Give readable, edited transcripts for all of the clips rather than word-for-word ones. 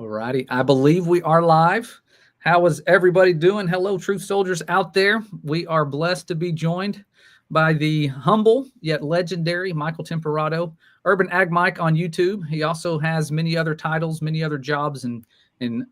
All righty. I believe we are live. How is everybody doing? Hello, truth soldiers out there. We are blessed to be joined by the humble yet legendary Michael Temperato, Urban Ag Mike on YouTube. He also has many other titles, many other jobs, and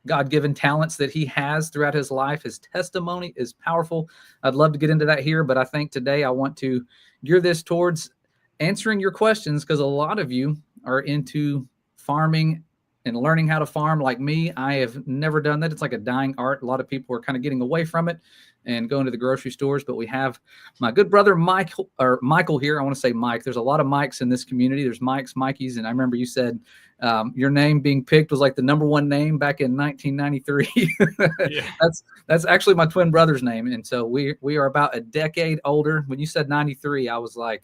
God-given talents that he has throughout his life. His testimony is powerful. I'd love to get into that here, but I think today I want to gear this towards answering your questions because a lot of you are into farming and learning how to farm like me. I have never done that. It's like a dying art. A lot of people are kind of getting away from it and going to the grocery stores, but we have my good brother Michael here. I want to say Mike. There's a lot of Mikes in this community. There's Mikes, Mikeys, and I remember you said your name being picked was like the #1 name back in 1993. Yeah. That's actually my twin brother's name, and so we are about a decade older. When you said 93, I was like,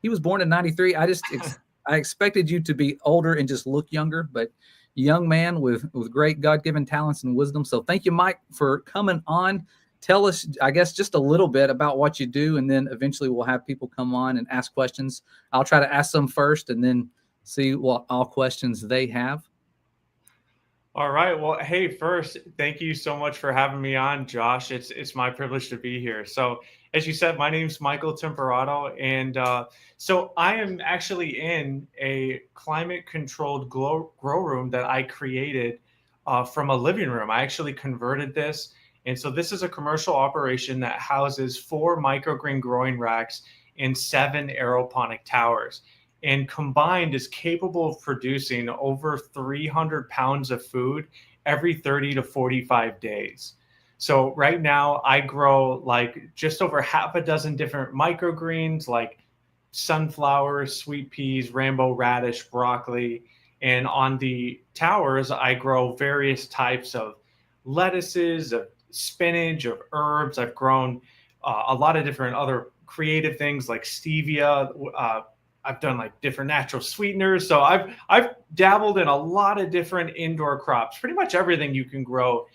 he was born in 93. I expected you to be older and just look younger, but young man with great God-given talents and wisdom. So thank you, Mike, for coming on. Tell us, I guess, just a little bit about what you do, and then eventually we'll have people come on and ask questions. I'll try to ask them first and then see what all questions they have. All right. Well, hey, first, thank you so much for having me on, Josh. It's my privilege to be here. So, as you said, my name's Michael Temperato, and so I am actually in a climate-controlled grow room that I created from a living room. I actually converted this, and so this is a commercial operation that houses 4 microgreen growing racks and 7 aeroponic towers, and combined is capable of producing over 300 pounds of food every 30 to 45 days. So right now I grow like just over half a dozen different microgreens like sunflowers, sweet peas, rainbow radish, broccoli. And on the towers, I grow various types of lettuces, of spinach, of herbs. I've grown a lot of different other creative things like stevia. I've done like different natural sweeteners. So I've dabbled in a lot of different indoor crops, pretty much everything you can grow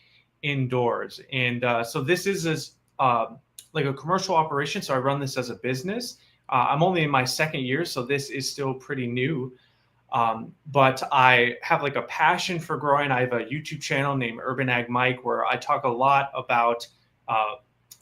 indoors. And so this is like a commercial operation. So I run this as a business. I'm only in my 2nd year, so this is still pretty new. But I have like a passion for growing. I have a YouTube channel named urbanagmike where I talk a lot about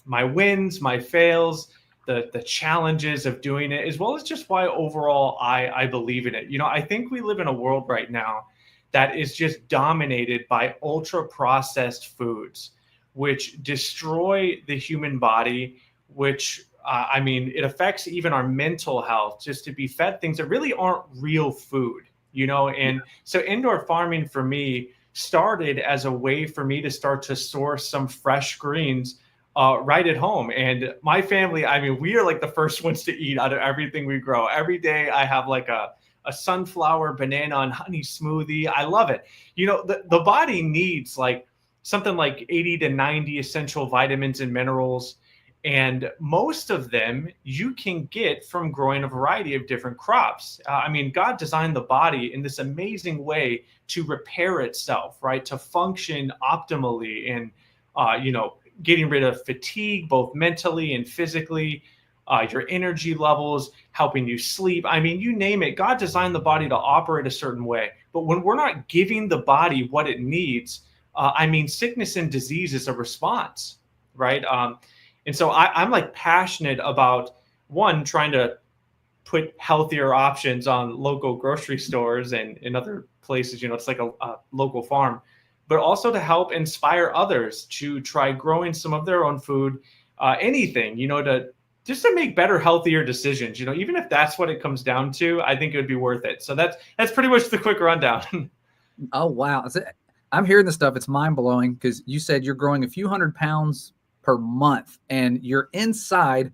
my wins, my fails, the challenges of doing it, as well as just why overall I believe in it. You know, I think we live in a world right now that is just dominated by ultra processed foods, which destroy the human body, which I mean, it affects even our mental health just to be fed things that really aren't real food, you know? And so indoor farming for me started as a way for me to start to source some fresh greens right at home. And my family, I mean, we are like the first ones to eat out of everything we grow. Every day I have like a sunflower, banana, and honey smoothie. I love it. You know, the body needs like something like 80 to 90 essential vitamins and minerals. And most of them you can get from growing a variety of different crops. I mean, God designed the body in this amazing way to repair itself, right? To function optimally and, you know, getting rid of fatigue, both mentally and physically, your energy levels, helping you sleep. I mean, you name it. God designed the body to operate a certain way. But when we're not giving the body what it needs, I mean, sickness and disease is a response, right? And so I'm like passionate about, one, trying to put healthier options on local grocery stores and in other places. You know, it's like a local farm, but also to help inspire others to try growing some of their own food, anything, you know, to make better, healthier decisions. You know, even if that's what it comes down to, I think it would be worth it. So that's pretty much the quick rundown. Oh, wow. I'm hearing this stuff. It's mind blowing because you said you're growing a few hundred pounds per month and you're inside.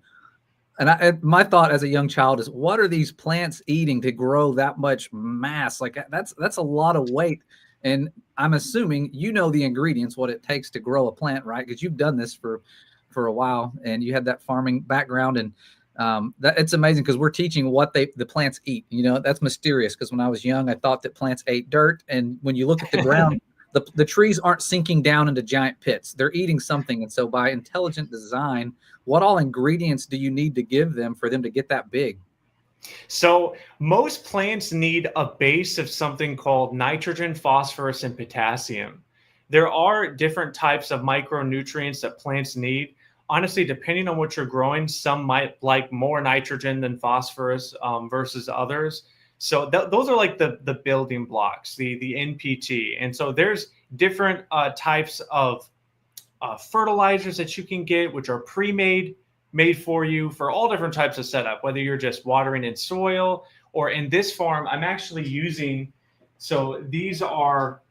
And my thought as a young child is, what are these plants eating to grow that much mass? Like that's a lot of weight. And I'm assuming you know the ingredients, what it takes to grow a plant, right? Because you've done this for a while and you had that farming background. And that it's amazing because we're teaching what the plants eat. You know, that's mysterious because when I was young, I thought that plants ate dirt. And when you look at the ground, the trees aren't sinking down into giant pits. They're eating something. And so by intelligent design, what all ingredients do you need to give them for them to get that big? So most plants need a base of something called nitrogen, phosphorus, and potassium. There are different types of micronutrients that plants need. Honestly, depending on what you're growing, some might like more nitrogen than phosphorus versus others. So those are like the building blocks, the NPT. And so there's different types of fertilizers that you can get, which are pre-made, made for you for all different types of setup, whether you're just watering in soil or in this farm, I'm actually using, so these are,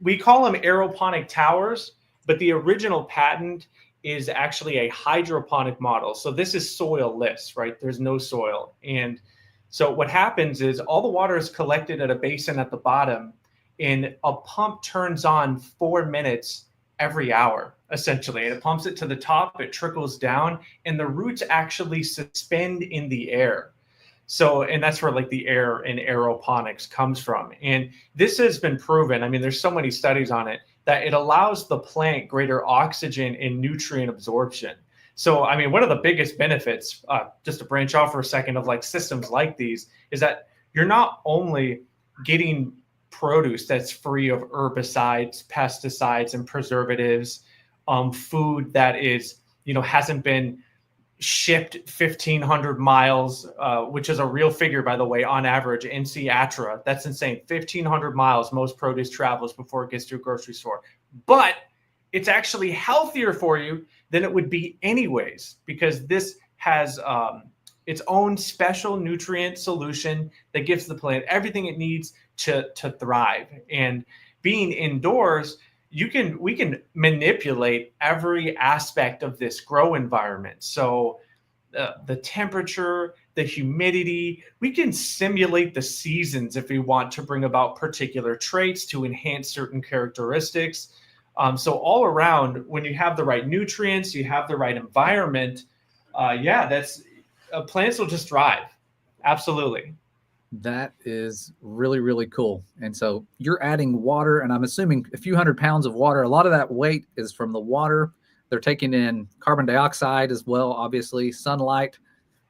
we call them aeroponic towers, but the original patent is actually a hydroponic model. So this is soilless, right? There's no soil. And so what happens is all the water is collected at a basin at the bottom, and a pump turns on 4 minutes every hour, essentially. And it pumps it to the top, it trickles down, and the roots actually suspend in the air. So, and that's where like the air in aeroponics comes from. And this has been proven. I mean, there's so many studies on it that it allows the plant greater oxygen and nutrient absorption. So, I mean, one of the biggest benefits, just to branch off for a second, of like systems like these is that you're not only getting produce that's free of herbicides, pesticides, and preservatives, food that is, hasn't been shipped 1,500 miles, which is a real figure, by the way, on average in Seattle. That's insane. 1,500 miles most produce travels before it gets to a grocery store. But it's actually healthier for you than it would be anyways, because this has its own special nutrient solution that gives the plant everything it needs to thrive. And being indoors, we can manipulate every aspect of this grow environment. So the temperature, the humidity, we can simulate the seasons if we want to bring about particular traits to enhance certain characteristics. So all around, when you have the right nutrients, you have the right environment, plants will just thrive. Absolutely. That is really, really cool. And so you're adding water, and I'm assuming a few 100 pounds of water. A lot of that weight is from the water. They're taking in carbon dioxide as well, obviously, sunlight.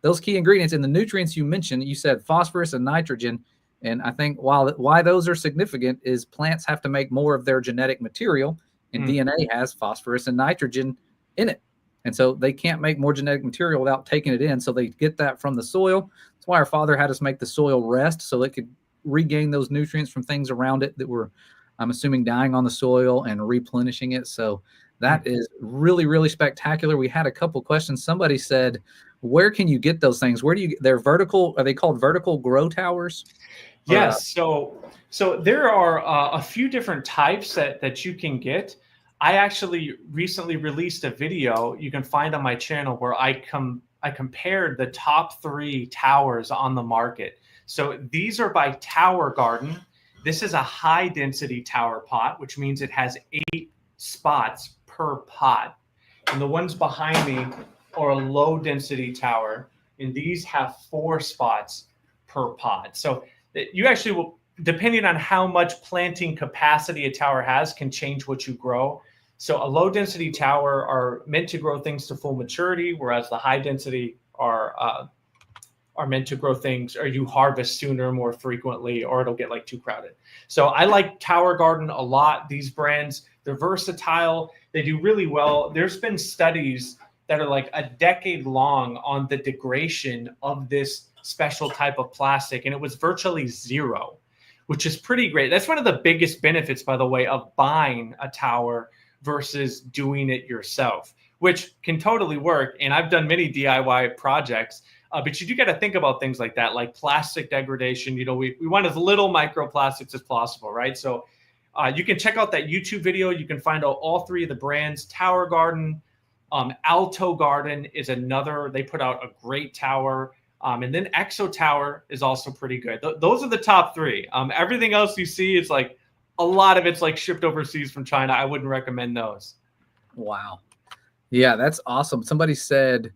Those key ingredients and the nutrients you mentioned, you said phosphorus and nitrogen. And I think why those are significant is plants have to make more of their genetic material, and DNA has phosphorus and nitrogen in it. And so they can't make more genetic material without taking it in. So they get that from the soil. That's why our father had us make the soil rest so it could regain those nutrients from things around it that were, I'm assuming, dying on the soil and replenishing it. So that is really, really spectacular. We had a couple questions. Somebody said, where can you get those things? Where do you get, they're vertical? Are they called vertical grow towers? Yes. So there are a few different types that you can get. I actually recently released a video you can find on my channel where I compared the top 3 towers on the market. So these are by Tower Garden. This is a high density tower pot, which means it has 8 spots per pot. And the ones behind me are a low density tower, and these have 4 spots per pot. So you actually will, depending on how much planting capacity a tower has, can change what you grow. So a low density tower are meant to grow things to full maturity, whereas the high density are meant to grow things, or you harvest sooner, more frequently, or it'll get like too crowded. So I like Tower Garden a lot. These brands, they're versatile. They do really well. There's been studies that are like a decade long on the degradation of this special type of plastic, and it was virtually 0, which is pretty great. That's one of the biggest benefits, by the way, of buying a tower versus doing it yourself, which can totally work. And I've done many DIY projects, but you do got to think about things like that, like plastic degradation. We want as little microplastics as possible, right? So you can check out that YouTube video. You can find out all 3 of the brands. Tower Garden, Alto Garden is another. They put out a great tower. And then Exo Tower is also pretty good. Those are the top 3. Everything else you see is like, a lot of it's like shipped overseas from China. I wouldn't recommend those. Wow. Yeah, that's awesome. Somebody said,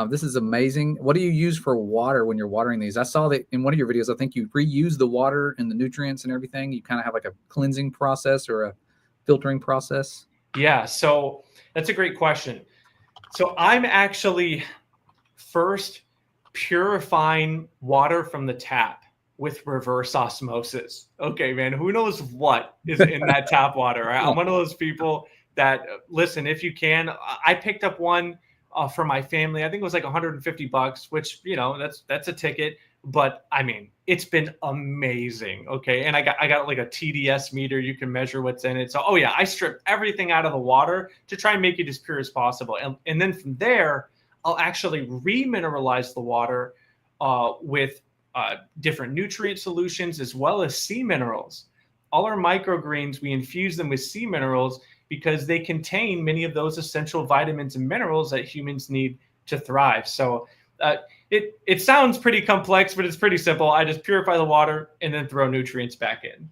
this is amazing. What do you use for water when you're watering these? I saw that in one of your videos. I think you reuse the water and the nutrients and everything. You kind of have like a cleansing process or a filtering process. Yeah, so that's a great question. So I'm actually first purifying water from the tap with reverse osmosis. Okay, man, who knows what is in that tap water, right? I'm one of those people that, listen, if you can, I picked up one for my family. I think it was like $150, which, that's a ticket. But I mean, it's been amazing. Okay. And I got like a TDS meter. You can measure what's in it. So, oh yeah, I strip everything out of the water to try and make it as pure as possible. And then from there, I'll actually remineralize the water with different nutrient solutions as well as sea minerals. All our microgreens, we infuse them with sea minerals because they contain many of those essential vitamins and minerals that humans need to thrive. So it sounds pretty complex, but it's pretty simple. I just purify the water and then throw nutrients back in.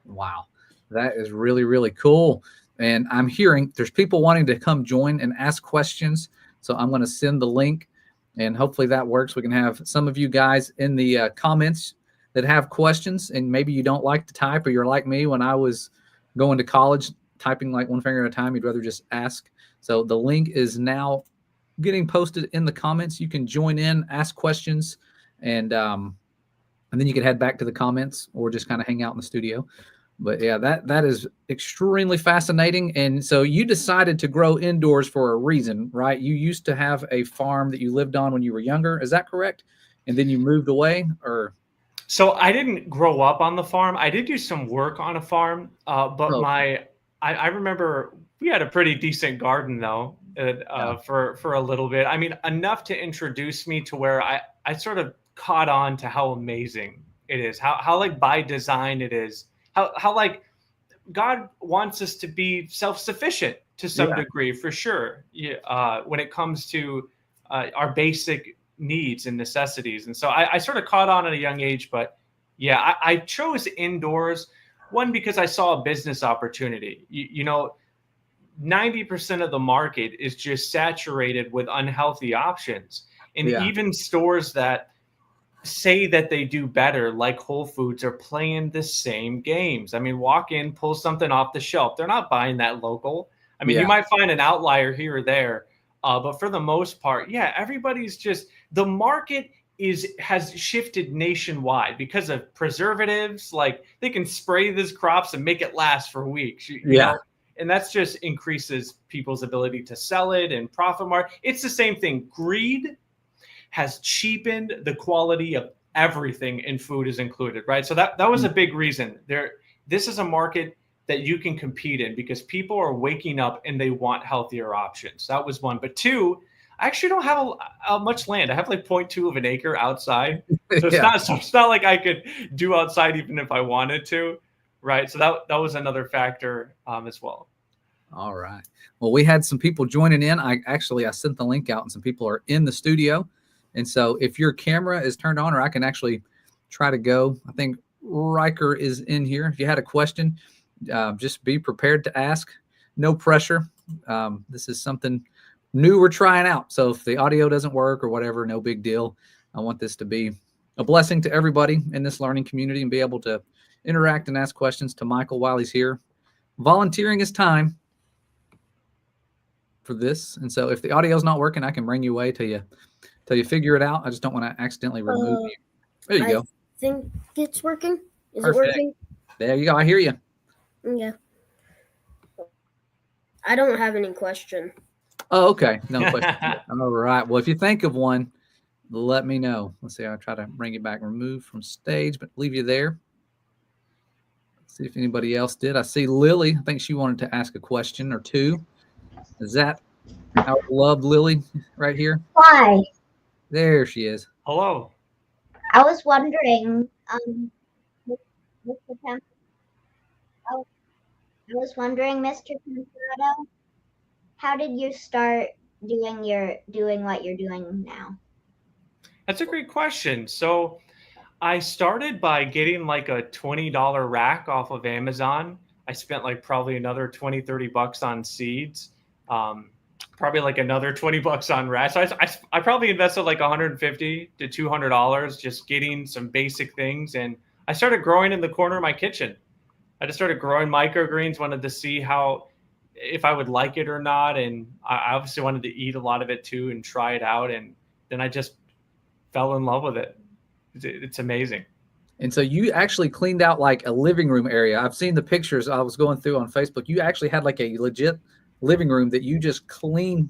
Wow, that is really, really cool. And I'm hearing there's people wanting to come join and ask questions. So I'm going to send the link, and hopefully that works. We can have some of you guys in the comments that have questions, and maybe you don't like to type, or you're like me when I was going to college, typing like one finger at a time. You'd rather just ask. So the link is now getting posted in the comments. You can join in, ask questions, and then you can head back to the comments or just kind of hang out in the studio. But yeah, that is extremely fascinating. And so you decided to grow indoors for a reason, right? You used to have a farm that you lived on when you were younger. Is that correct? And then you moved away, or? So I didn't grow up on the farm. I did do some work on a farm, but I remember we had a pretty decent garden though for a little bit. I mean, enough to introduce me to where I sort of caught on to how amazing it is, how like by design it is, how like God wants us to be self-sufficient to some degree, for sure. When it comes to our basic needs and necessities. And so I sort of caught on at a young age, but yeah, I chose indoors. One, because I saw a business opportunity. 90% of the market is just saturated with unhealthy options. And even stores that say that they do better, like Whole Foods, are playing the same games. I mean, walk in, pull something off the shelf. They're not buying that local. I mean, you might find an outlier here or there, but for the most part, everybody's just, the market has shifted nationwide because of preservatives. Like, they can spray these crops and make it last for weeks. You know? And that's just increases people's ability to sell it and profit mark. It's the same thing. Greed has cheapened the quality of everything, and food is included, right? So that was a big reason. This is a market that you can compete in because people are waking up and they want healthier options. That was one. But two, I actually don't have much land. I have like 0.2 of an acre outside. So it's not like I could do outside even if I wanted to, right? So that was another factor as well. All right. Well, we had some people joining in. I sent the link out and some people are in the studio. And so if your camera is turned on, or I can actually try to go, I think Riker is in here. If you had a question, just be prepared to ask. No pressure. This is something new we're trying out. So if the audio doesn't work or whatever, no big deal. I want this to be a blessing to everybody in this learning community and be able to interact and ask questions to Michael while he's here, volunteering his time for this. And so if the audio is not working, I can bring you away till you figure it out. I just don't want to accidentally remove you. There you go. I think it's working. Is it working? There you go. I hear you. Yeah. I don't have any question. Oh, okay. No question. All right. Well, if you think of one, let me know. Let's see. I'll try to bring you back. Remove from stage, but leave you there. Let's see if anybody else did. I see Lily. I think she wanted to ask a question or two. Is that our beloved Lily right here? Hi. There she is. Hello. I was wondering, Mr. Temperato, how did you start doing what you're doing now? That's a great question. So I started by getting like a $20 rack off of Amazon. I spent like probably another $20-$30 on seeds. Probably like another $20 on rats. So I probably invested like $150 to $200 just getting some basic things. And I started growing in the corner of my kitchen. I just started growing microgreens, wanted to see if I would like it or not. And I obviously wanted to eat a lot of it too and try it out. And then I just fell in love with it. It's amazing. And so you actually cleaned out like a living room area. I've seen the pictures I was going through on Facebook. You actually had like a legit living room that you just clean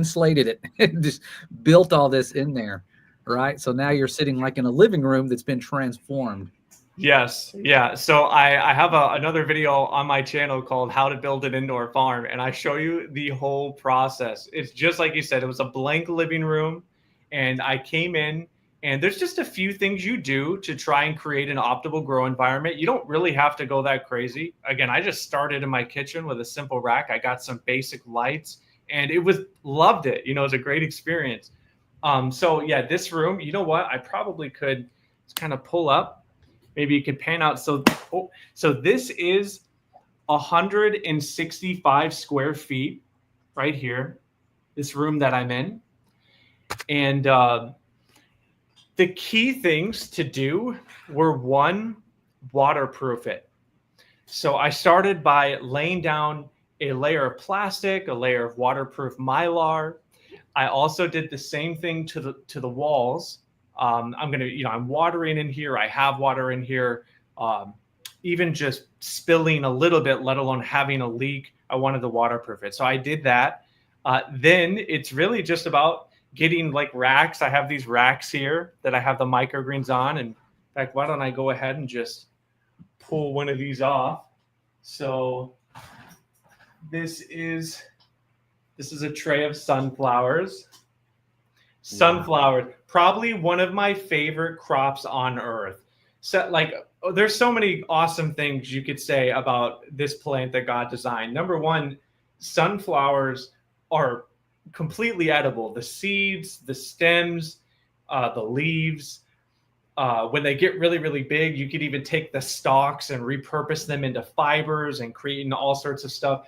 slated it and just built all this in there, right? So now you're sitting like in a living room that's been transformed. Yes. Yeah. So I have another video on my channel called How to Build an Indoor Farm, and I show you the whole process. It's just like you said, it was a blank living room, and I came in, and there's just a few things you do to try and create an optimal grow environment. You don't really have to go that crazy. Again, I just started in my kitchen with a simple rack. I got some basic lights, and loved it. You know, it was a great experience. So yeah, this room, you know what? I probably could kind of pull up. Maybe you could pan out. So this is 165 square feet right here, this room that I'm in. And the key things to do were, one, waterproof it. So I started by laying down a layer of plastic, a layer of waterproof Mylar. I also did the same thing to the walls. I'm watering in here. I have water in here. Even just spilling a little bit, let alone having a leak, I wanted to waterproof it. So I did that. Then it's really just about getting like racks. I have these racks here that I have the microgreens on. And in fact, why don't I go ahead and just pull one of these off? So this is a tray of sunflowers. Sunflower, probably one of my favorite crops on earth. So there's so many awesome things you could say about this plant that God designed. Number one, sunflowers are completely edible. The seeds, the stems, the leaves. When they get really, really big, you could even take the stalks and repurpose them into fibers and creating all sorts of stuff.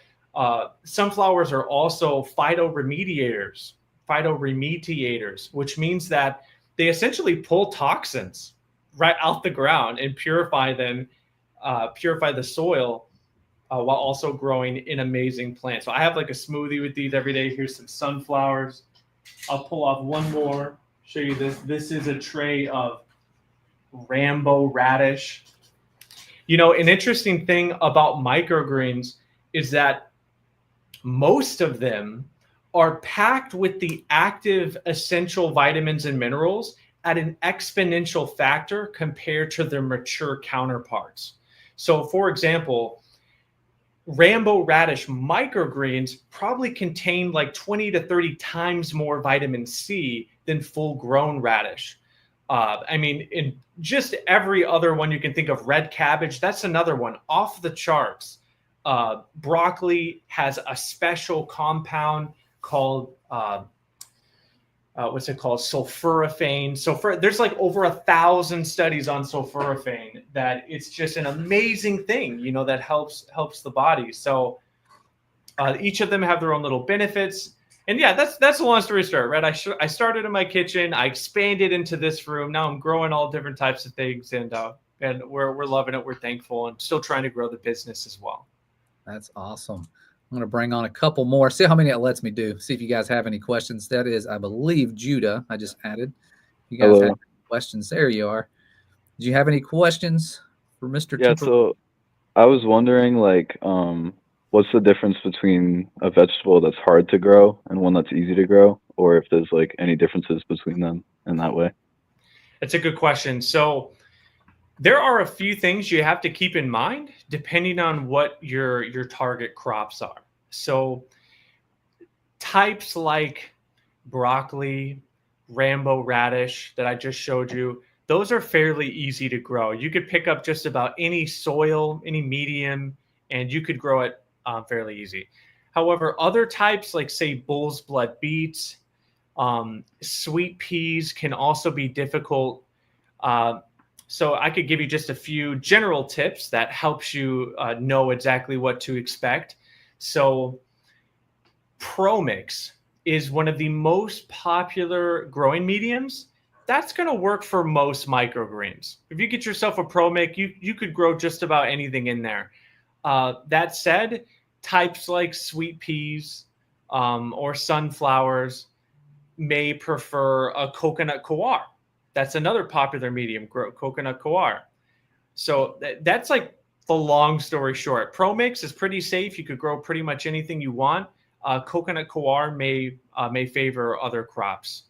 Sunflowers are also phytoremediators, which means that they essentially pull toxins right out the ground and purify them, purify the soil, while also growing an amazing plant. So I have like a smoothie with these every day. Here's some sunflowers. I'll pull off one more, show you this. This is a tray of Rambo radish. You know, an interesting thing about microgreens is that most of them are packed with the active essential vitamins and minerals at an exponential factor compared to their mature counterparts. So for example, Rambo radish microgreens probably contain like 20 to 30 times more vitamin C than full grown radish. I mean, in just every other one you can think of, red cabbage, that's another one off the charts. Broccoli has a special compound called what's it called? Sulforaphane. So there's like over 1,000 studies on sulforaphane, that it's just an amazing thing, you know, that helps the body. So each of them have their own little benefits. And yeah, that's a long story short, right? I started in my kitchen, I expanded into this room. Now I'm growing all different types of things, and we're loving it. We're thankful, and still trying to grow the business as well. That's awesome. I'm going to bring on a couple more, see how many it lets me do. See if you guys have any questions. That is, I believe, Judah. I just added. You guys have questions? There you are. Do you have any questions for Mr. Yeah, so I was wondering, like, what's the difference between a vegetable that's hard to grow and one that's easy to grow, or if there's like any differences between them in that way? That's a good question. So there are a few things you have to keep in mind depending on what your target crops are. So types like broccoli, Rambo radish that I just showed you, those are fairly easy to grow. You could pick up just about any soil, any medium, and you could grow it fairly easy. However, other types like, say, bull's blood beets, sweet peas can also be difficult. So I could give you just a few general tips that helps you know exactly what to expect. So ProMix is one of the most popular growing mediums. That's going to work for most microgreens. If you get yourself a ProMix, you could grow just about anything in there. That said, types like sweet peas or sunflowers, may prefer a coconut coir. That's another popular medium grow, coconut coir. So that's like the long story short. Pro Mix is pretty safe. You could grow pretty much anything you want. Coconut coir may favor other crops.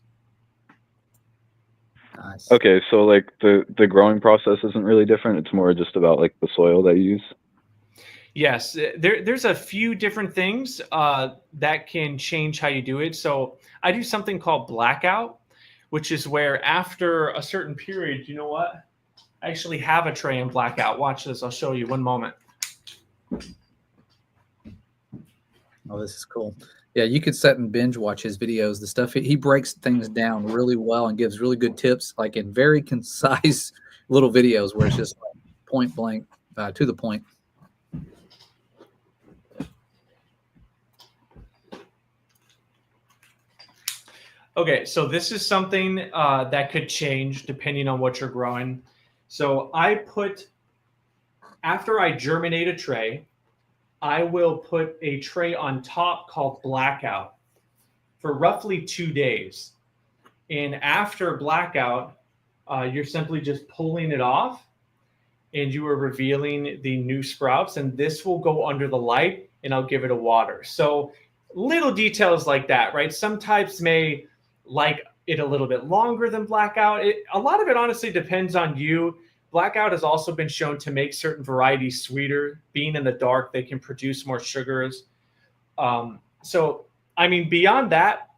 Nice. Okay, so like the growing process isn't really different. It's more just about like the soil that you use. Yes, there's a few different things that can change how you do it. So I do something called blackout, which is where after a certain period, you know what? I actually have a tray in blackout. Watch this. I'll show you. One moment. Oh, this is cool. Yeah, you could sit and binge watch his videos. The stuff he breaks things down really well and gives really good tips, like in very concise little videos where it's just like point blank to the point. Okay, so this is something that could change depending on what you're growing. So I put, after I germinate a tray, I will put a tray on top called blackout for roughly 2 days. And after blackout, you're simply just pulling it off and you are revealing the new sprouts. And this will go under the light and I'll give it a water. So little details like that, right? Some types may like it a little bit longer than blackout. A lot of it honestly depends on you. Blackout has also been shown to make certain varieties sweeter. Being in the dark, they can produce more sugars. So, I mean, beyond that,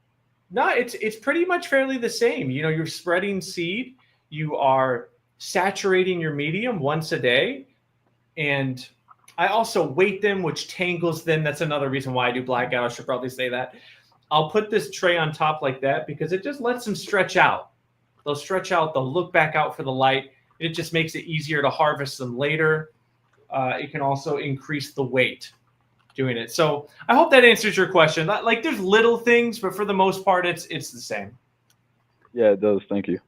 no, it's pretty much fairly the same. You know, you're spreading seed. You are saturating your medium once a day. And I also weight them, which tangles them. That's another reason why I do blackout. I should probably say that. I'll put this tray on top like that because it just lets them stretch out. They'll stretch out. They'll look back out for the light. It just makes it easier to harvest them later. It can also increase the weight doing it. So I hope that answers your question. Like there's little things, but for the most part, it's the same. Yeah, it does. Thank you.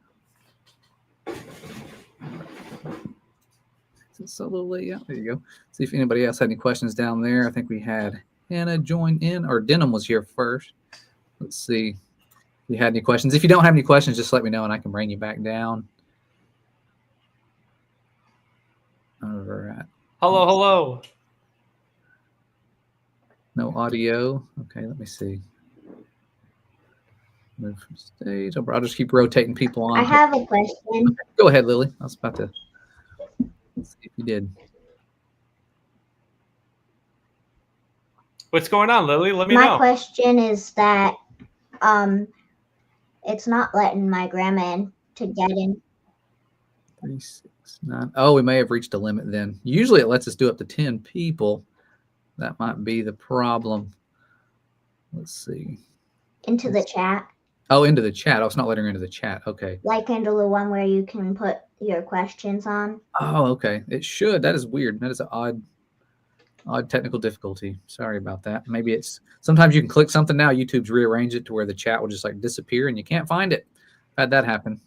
Solo layout. There you go. See if anybody else had any questions down there. I think we had Hannah join in, or Denham was here first. Let's see if you had any questions. If you don't have any questions, just let me know and I can bring you back down. All right. Hello. No audio. Okay, let me see. Move from stage. I'll just keep rotating people on. I have a question. Go ahead, Lily. I was about to see if you did. What's going on, Lily? Let me My know. question is that it's not letting my grandma in to get in. 3, 6, 9. Oh, we may have reached a limit then. Usually it lets us do up to 10 people. That might be the problem. Let's see. Into the chat. Oh, into the chat. Oh, it's not letting her into the chat. Okay. Like into the one where you can put your questions on. Oh, okay. It should. That is weird. That is an odd technical difficulty. Sorry about that. Maybe it's sometimes you can click something now. YouTube's rearranged it to where the chat will just like disappear and you can't find it. I've had that happen.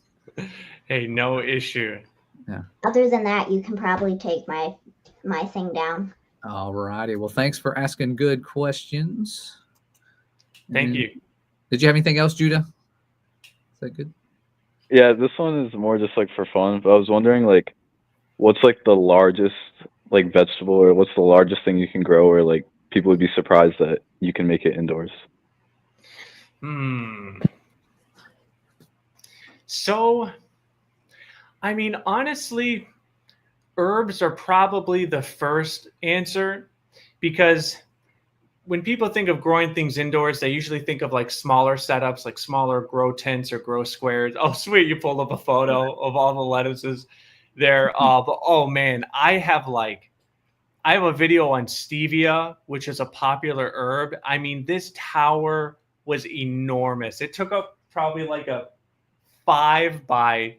Hey, no issue. Yeah. Other than that, you can probably take my thing down. All righty. Well, thanks for asking good questions. Thank you. Did you have anything else, Judah? Is that good? Yeah, this one is more just like for fun. But I was wondering, like, what's like the largest like vegetable, or what's the largest thing you can grow, or like people would be surprised that you can make it indoors? So, I mean, honestly, herbs are probably the first answer because when people think of growing things indoors, they usually think of like smaller setups, like smaller grow tents or grow squares. Oh, sweet. You pulled up a photo of all the lettuces there. But oh man, I have a video on stevia, which is a popular herb. I mean, this tower was enormous. It took up probably like a 5 by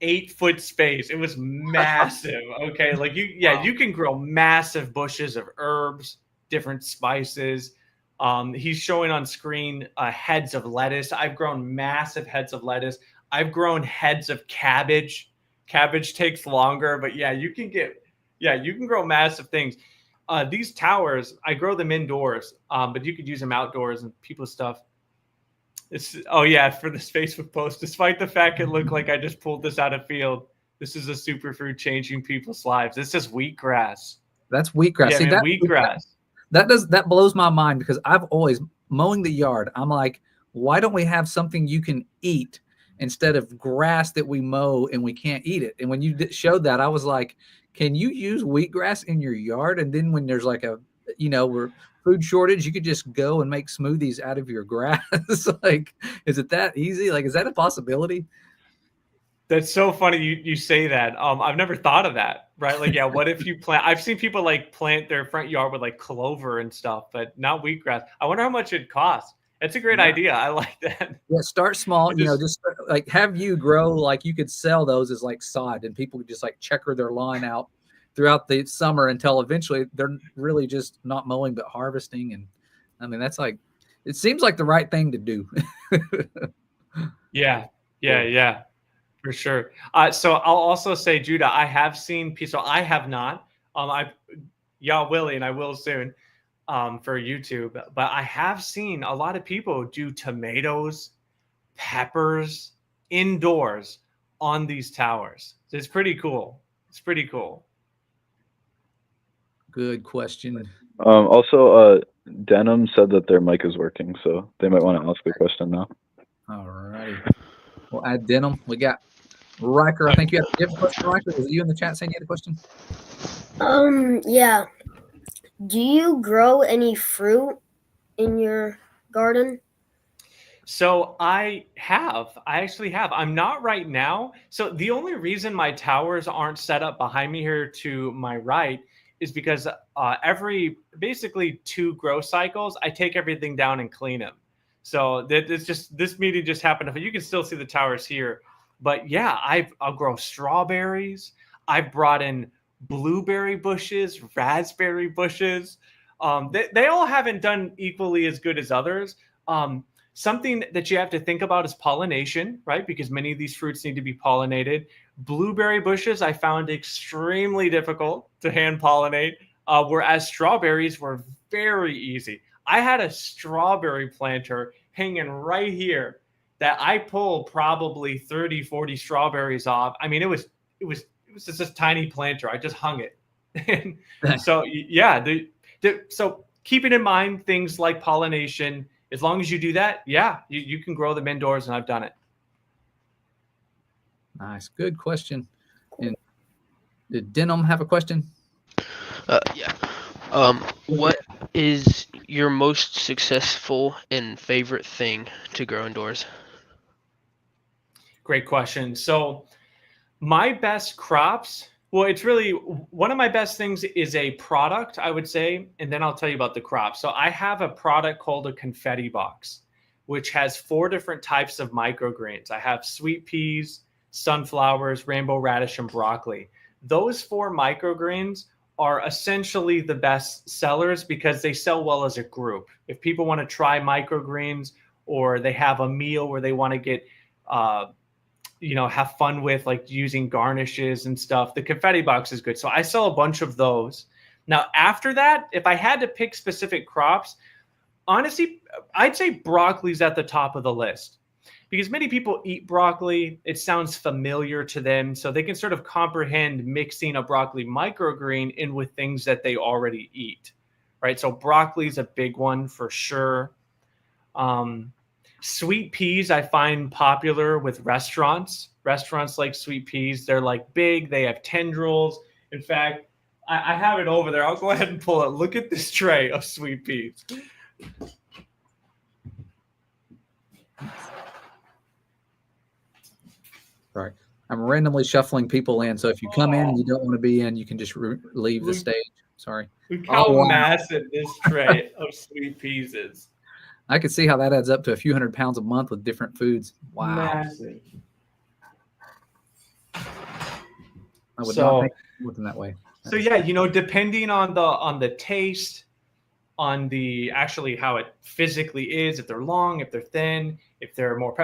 8 foot space. It was massive. Okay. Like you can grow massive bushes of herbs, different spices. He's showing on screen heads of lettuce. I've grown massive heads of lettuce. I've grown heads of cabbage. Cabbage takes longer, but you can grow massive things. These towers, I grow them indoors, but you could use them outdoors and people's stuff. Oh yeah, for this Facebook post. Despite the fact it looked like I just pulled this out of field, this is a superfood changing people's lives. This is wheatgrass. That's wheatgrass. Yeah, See, man, wheatgrass. that blows my mind because I've always mowing the yard. I'm like, why don't we have something you can eat instead of grass that we mow and we can't eat it? And when you showed that, I was like, can you use wheatgrass in your yard? And then when there's like we're food shortage, you could just go and make smoothies out of your grass. Like, is it that easy? Like, is that a possibility? That's so funny you say that. I've never thought of that, right? Like, yeah, what if you plant? I've seen people like plant their front yard with like clover and stuff, but not wheatgrass. I wonder how much it costs. That's a great idea. I like that. Yeah, start small. Just like have you grow like you could sell those as like sod, and people could just like checker their lawn out throughout the summer until eventually they're really just not mowing but harvesting. And I mean, that's like, it seems like the right thing to do. Yeah, for sure. So I'll also say, Judah, I have seen people. So I have not. Y'all will, and I will soon. For YouTube, but I have seen a lot of people do tomatoes, peppers indoors on these towers. So it's pretty cool. It's pretty cool. Good question. Also, Denim said that their mic is working, so they might want to ask a question now. All righty. We'll add Denim. We got Riker. I think you have a question, Riker. Was it you in the chat saying you had a question? Yeah. Do you grow any fruit in your garden? So I actually have. I'm not right now. So the only reason my towers aren't set up behind me here to my right is because every basically 2 grow cycles, I take everything down and clean them. So it's just, this meeting just happened. You can still see the towers here, but yeah, I'll grow strawberries. I've brought in blueberry bushes, raspberry bushes. They all haven't done equally as good as others. Something that you have to think about is pollination, right? Because many of these fruits need to be pollinated. Blueberry bushes I found extremely difficult to hand pollinate, whereas strawberries were very easy. I had a strawberry planter hanging right here that I pulled probably 30, 40 strawberries off. I mean, it was just this tiny planter. I just hung it. So yeah, so keeping in mind things like pollination, as long as you do that, yeah, you can grow them indoors, and I've done it. Nice. Good question. And did Denim have a question? Yeah. What is your most successful and favorite thing to grow indoors? Great question. So my best crops, well, it's really one of my best things is a product, I would say, and then I'll tell you about the crop. So I have a product called a confetti box, which has 4 different types of microgreens. I have sweet peas, sunflowers, rainbow radish, and broccoli. Those 4 microgreens are essentially the best sellers because they sell well as a group. If people want to try microgreens, or they have a meal where they want to get have fun with, like using garnishes and stuff, the confetti box is good. So I sell a bunch of those. Now, after that, if I had to pick specific crops, honestly, I'd say broccoli's at the top of the list because many people eat broccoli. It sounds familiar to them, so they can sort of comprehend mixing a broccoli microgreen in with things that they already eat, right? So broccoli's a big one for sure. Sweet peas I find popular with restaurants. Restaurants like sweet peas. They're like big. They have tendrils. In fact, I have it over there. I'll go ahead and pull it. Look at this tray of sweet peas. Sorry. I'm randomly shuffling people in. So if you come in and you don't want to be in, you can just leave the stage. Sorry. Look how massive this tray of sweet peas is. I could see how that adds up to a few hundred pounds a month with different foods. Wow. Massive. I would not think looking that way. So yeah, depending on the taste, on the actually how it physically is, if they're long, if they're thin, if they're more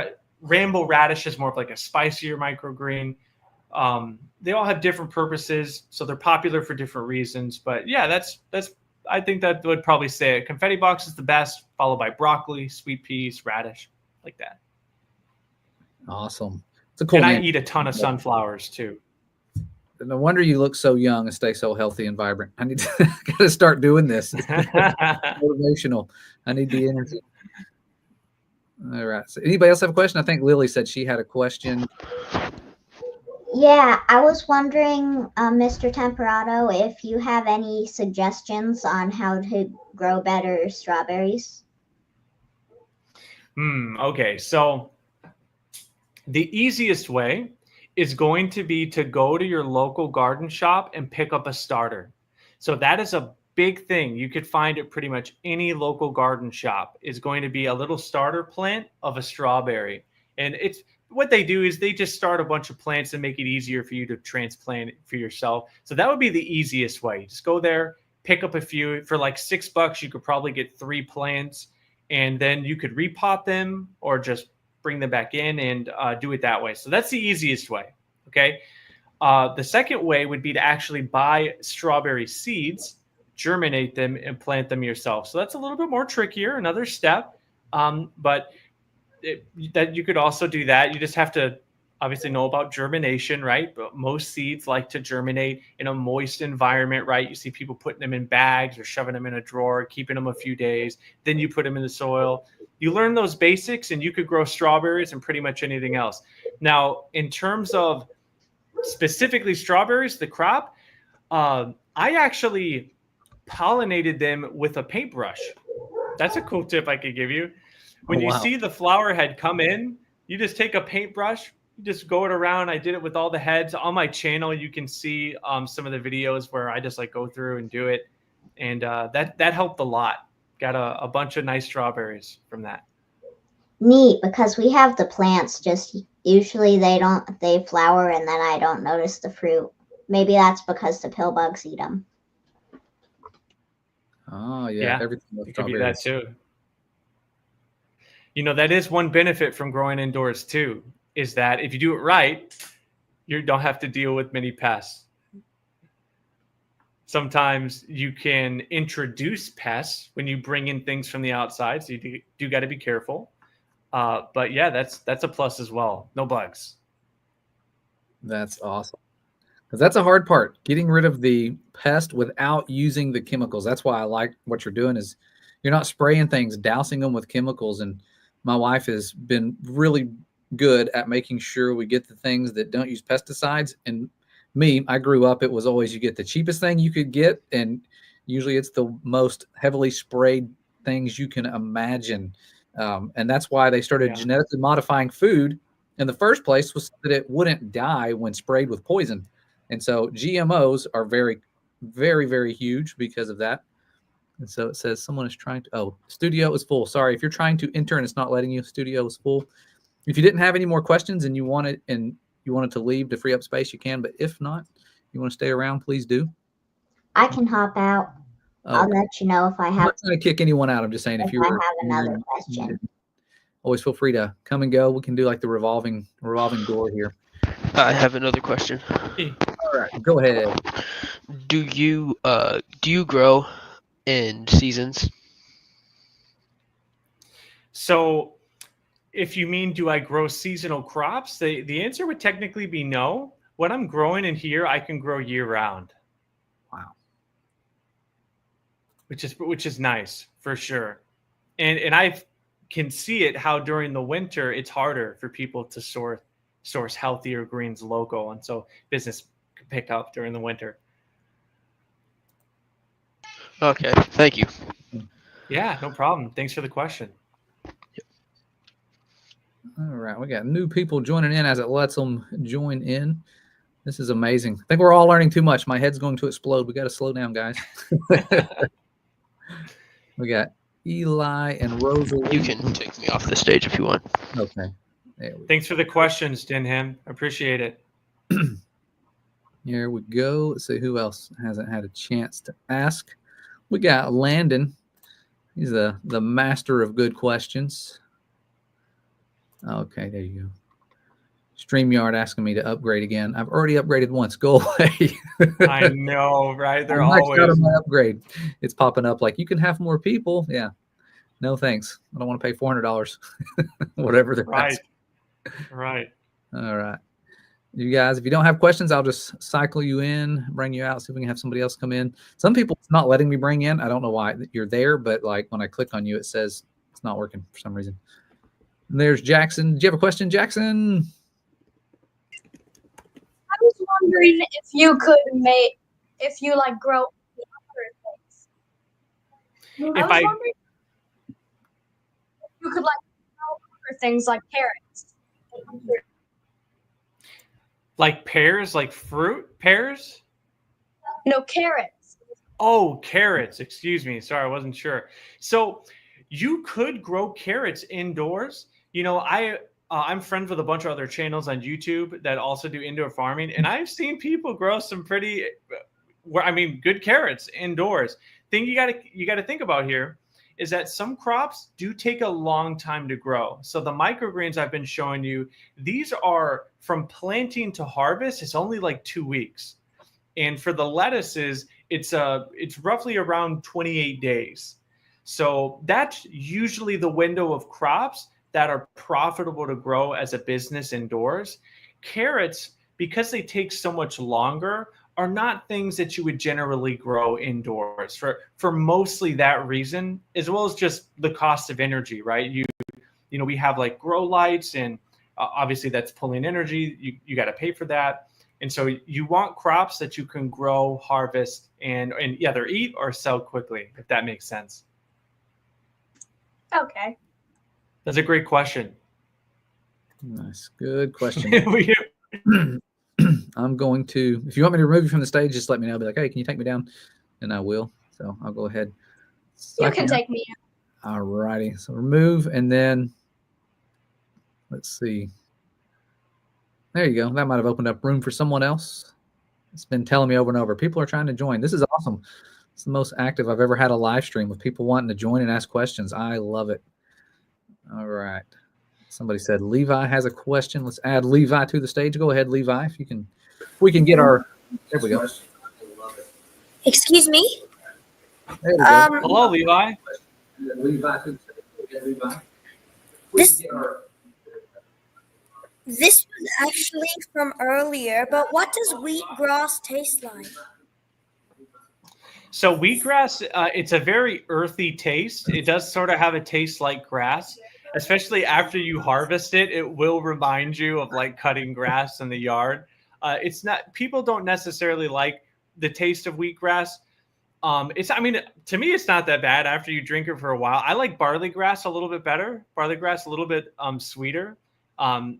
rainbow radish is more of like a spicier microgreen. They all have different purposes, so they're popular for different reasons. But yeah, that's I think that would probably say it. Confetti box is the best, followed by broccoli, sweet peas, radish. like that. Awesome. It's a cool And I name. eat a ton of sunflowers too. No wonder you look so young and stay so healthy and vibrant. I need to gotta start doing this. It's motivational. I need the energy. All right. So anybody else have a question? I think Lily said she had a question. Yeah, I was wondering, Mr. Temperato, if you have any suggestions on how to grow better strawberries. Okay, so the easiest way is going to be to go to your local garden shop and pick up a starter. So that is a big thing. You could find it pretty much any local garden shop is going to be a little starter plant of a strawberry. And it's what they do is they just start a bunch of plants and make it easier for you to transplant it for yourself. So that would be the easiest way. Just go there, pick up a few for like $6. You could probably get 3 plants, and then you could repot them or just bring them back in and do it that way. So that's the easiest way. Okay. The second way would be to actually buy strawberry seeds, germinate them, and plant them yourself. So that's a little bit more trickier, another step. But that you could also do that. You just have to obviously know about germination, right? But most seeds like to germinate in a moist environment, right? You see people putting them in bags or shoving them in a drawer, keeping them a few days. Then you put them in the soil. You learn those basics and you could grow strawberries and pretty much anything else. Now, in terms of specifically strawberries, the crop, I actually pollinated them with a paintbrush. That's a cool tip I could give you. When you see the flower head come in, you just take a paintbrush, you just go it around. I did it with all the heads. On my channel, you can see some of the videos where I just like go through and do it. And that helped a lot. Got a bunch of nice strawberries from that. Neat, because we have the plants, just usually they flower and then I don't notice the fruit. Maybe that's because the pill bugs eat them. Oh, yeah. Everything with it could be that too. You know, that is one benefit from growing indoors too, is that if you do it right, you don't have to deal with many pests. Sometimes you can introduce pests when you bring in things from the outside, so you do got to be careful. But yeah, that's a plus as well. No bugs. That's awesome. Because that's a hard part, getting rid of the pest without using the chemicals. That's why I like what you're doing is you're not spraying things, dousing them with chemicals. And my wife has been really good at making sure we get the things that don't use pesticides. And me, I grew up, it was always you get the cheapest thing you could get. And usually it's the most heavily sprayed things you can imagine. And that's why they started genetically modifying food in the first place, was so that it wouldn't die when sprayed with poison. And so GMOs are very, very, very huge because of that. And so it says someone is trying to, studio is full. Sorry, if you're trying to enter and it's not letting you, studio is full. If you didn't have any more questions and you wanted to leave to free up space, you can. But if not, you want to stay around, please do. I can hop out. Okay. I'll let you know if I have. I'm not trying to kick anyone out. I'm just saying if you have another question. Always feel free to come and go. We can do like the revolving door here. I have another question. All right, go ahead. Do you grow in seasons? So if you mean, do I grow seasonal crops? The answer would technically be no. What I'm growing in here, I can grow year round. Wow. Which is nice for sure. And I can see it how during the winter, it's harder for people to source healthier greens local. And so business can pick up during the winter. Okay, thank you. Yeah, no problem. Thanks for the question. All right, we got new people joining in as it lets them join in. This is amazing. I think we're all learning too much. My head's going to explode. We got to slow down, guys. We got Eli and Rosalie. You can take me off the stage if you want. Okay. Thanks for the questions, Denham. Appreciate it. Here we go. Let's see who else hasn't had a chance to ask. We got Landon. He's the master of good questions. Okay, there you go. StreamYard asking me to upgrade again. I've already upgraded once. Go away. I know, right? They're always always out of my upgrade. It's popping up like you can have more people. Yeah. No thanks. I don't want to pay $400, whatever they're Right. asking. Right. All right. You guys, if you don't have questions, I'll just cycle you in, bring you out, see if we can have somebody else come in. Some people, it's not letting me bring in. I don't know why you're there, but like when I click on you, it says it's not working for some reason. And there's Jackson. Do you have a question, Jackson? I was wondering if you could like grow other things. If I was I- wondering if you could like grow other things like carrots. Like pears, like fruit pears? No, carrots. Oh, carrots. Excuse me. Sorry, I wasn't sure. So you could grow carrots indoors. You know, I'm friends with a bunch of other channels on YouTube that also do indoor farming, and I've seen people grow some pretty, good carrots indoors. Thing you got to think about here is that some crops do take a long time to grow. So the microgreens I've been showing you, these are from planting to harvest. It's only like 2 weeks, and for the lettuces, it's roughly around 28 days. So that's usually the window of crops that are profitable to grow as a business indoors. Carrots, because they take so much longer, are not things that you would generally grow indoors for mostly that reason, as well as just the cost of energy, right? You know, we have like grow lights, and obviously that's pulling energy. You got to pay for that. And so you want crops that you can grow, harvest, and either eat or sell quickly, if that makes sense. Okay. That's a great question. Nice. Good question. I'm going to, if you want me to remove you from the stage, just let me know. I'll be like, hey, can you take me down? And I will. So I'll go ahead. You can take me out. All righty. So remove, and then let's see. There you go. That might have opened up room for someone else. It's been telling me over and over. People are trying to join. This is awesome. It's the most active I've ever had a live stream with people wanting to join and ask questions. I love it. All right. Somebody said Levi has a question. Let's add Levi to the stage. Go ahead, Levi. If we can get our. There we go. Excuse me. There we go. Hello, Levi. This was actually from earlier, but what does wheatgrass taste like? So wheatgrass, it's a very earthy taste. It does sort of have a taste like grass, especially after you harvest it. It will remind you of like cutting grass in the yard. It's not, people don't necessarily like the taste of wheatgrass. To me, it's not that bad after you drink it for a while. I like barley grass a little bit better. Barley grass a little bit sweeter.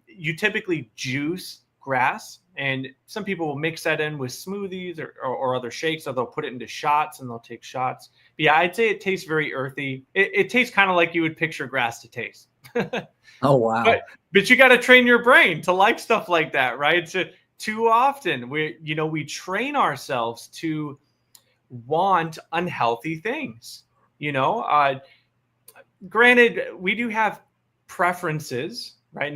You typically juice grass, and some people will mix that in with smoothies or other shakes, or they'll put it into shots and they'll take shots. But yeah, I'd say it tastes very earthy. It tastes kind of like you would picture grass to taste. Oh, wow. But you got to train your brain to like stuff like that, right? So too often we train ourselves to want unhealthy things. Granted, we do have preferences, right?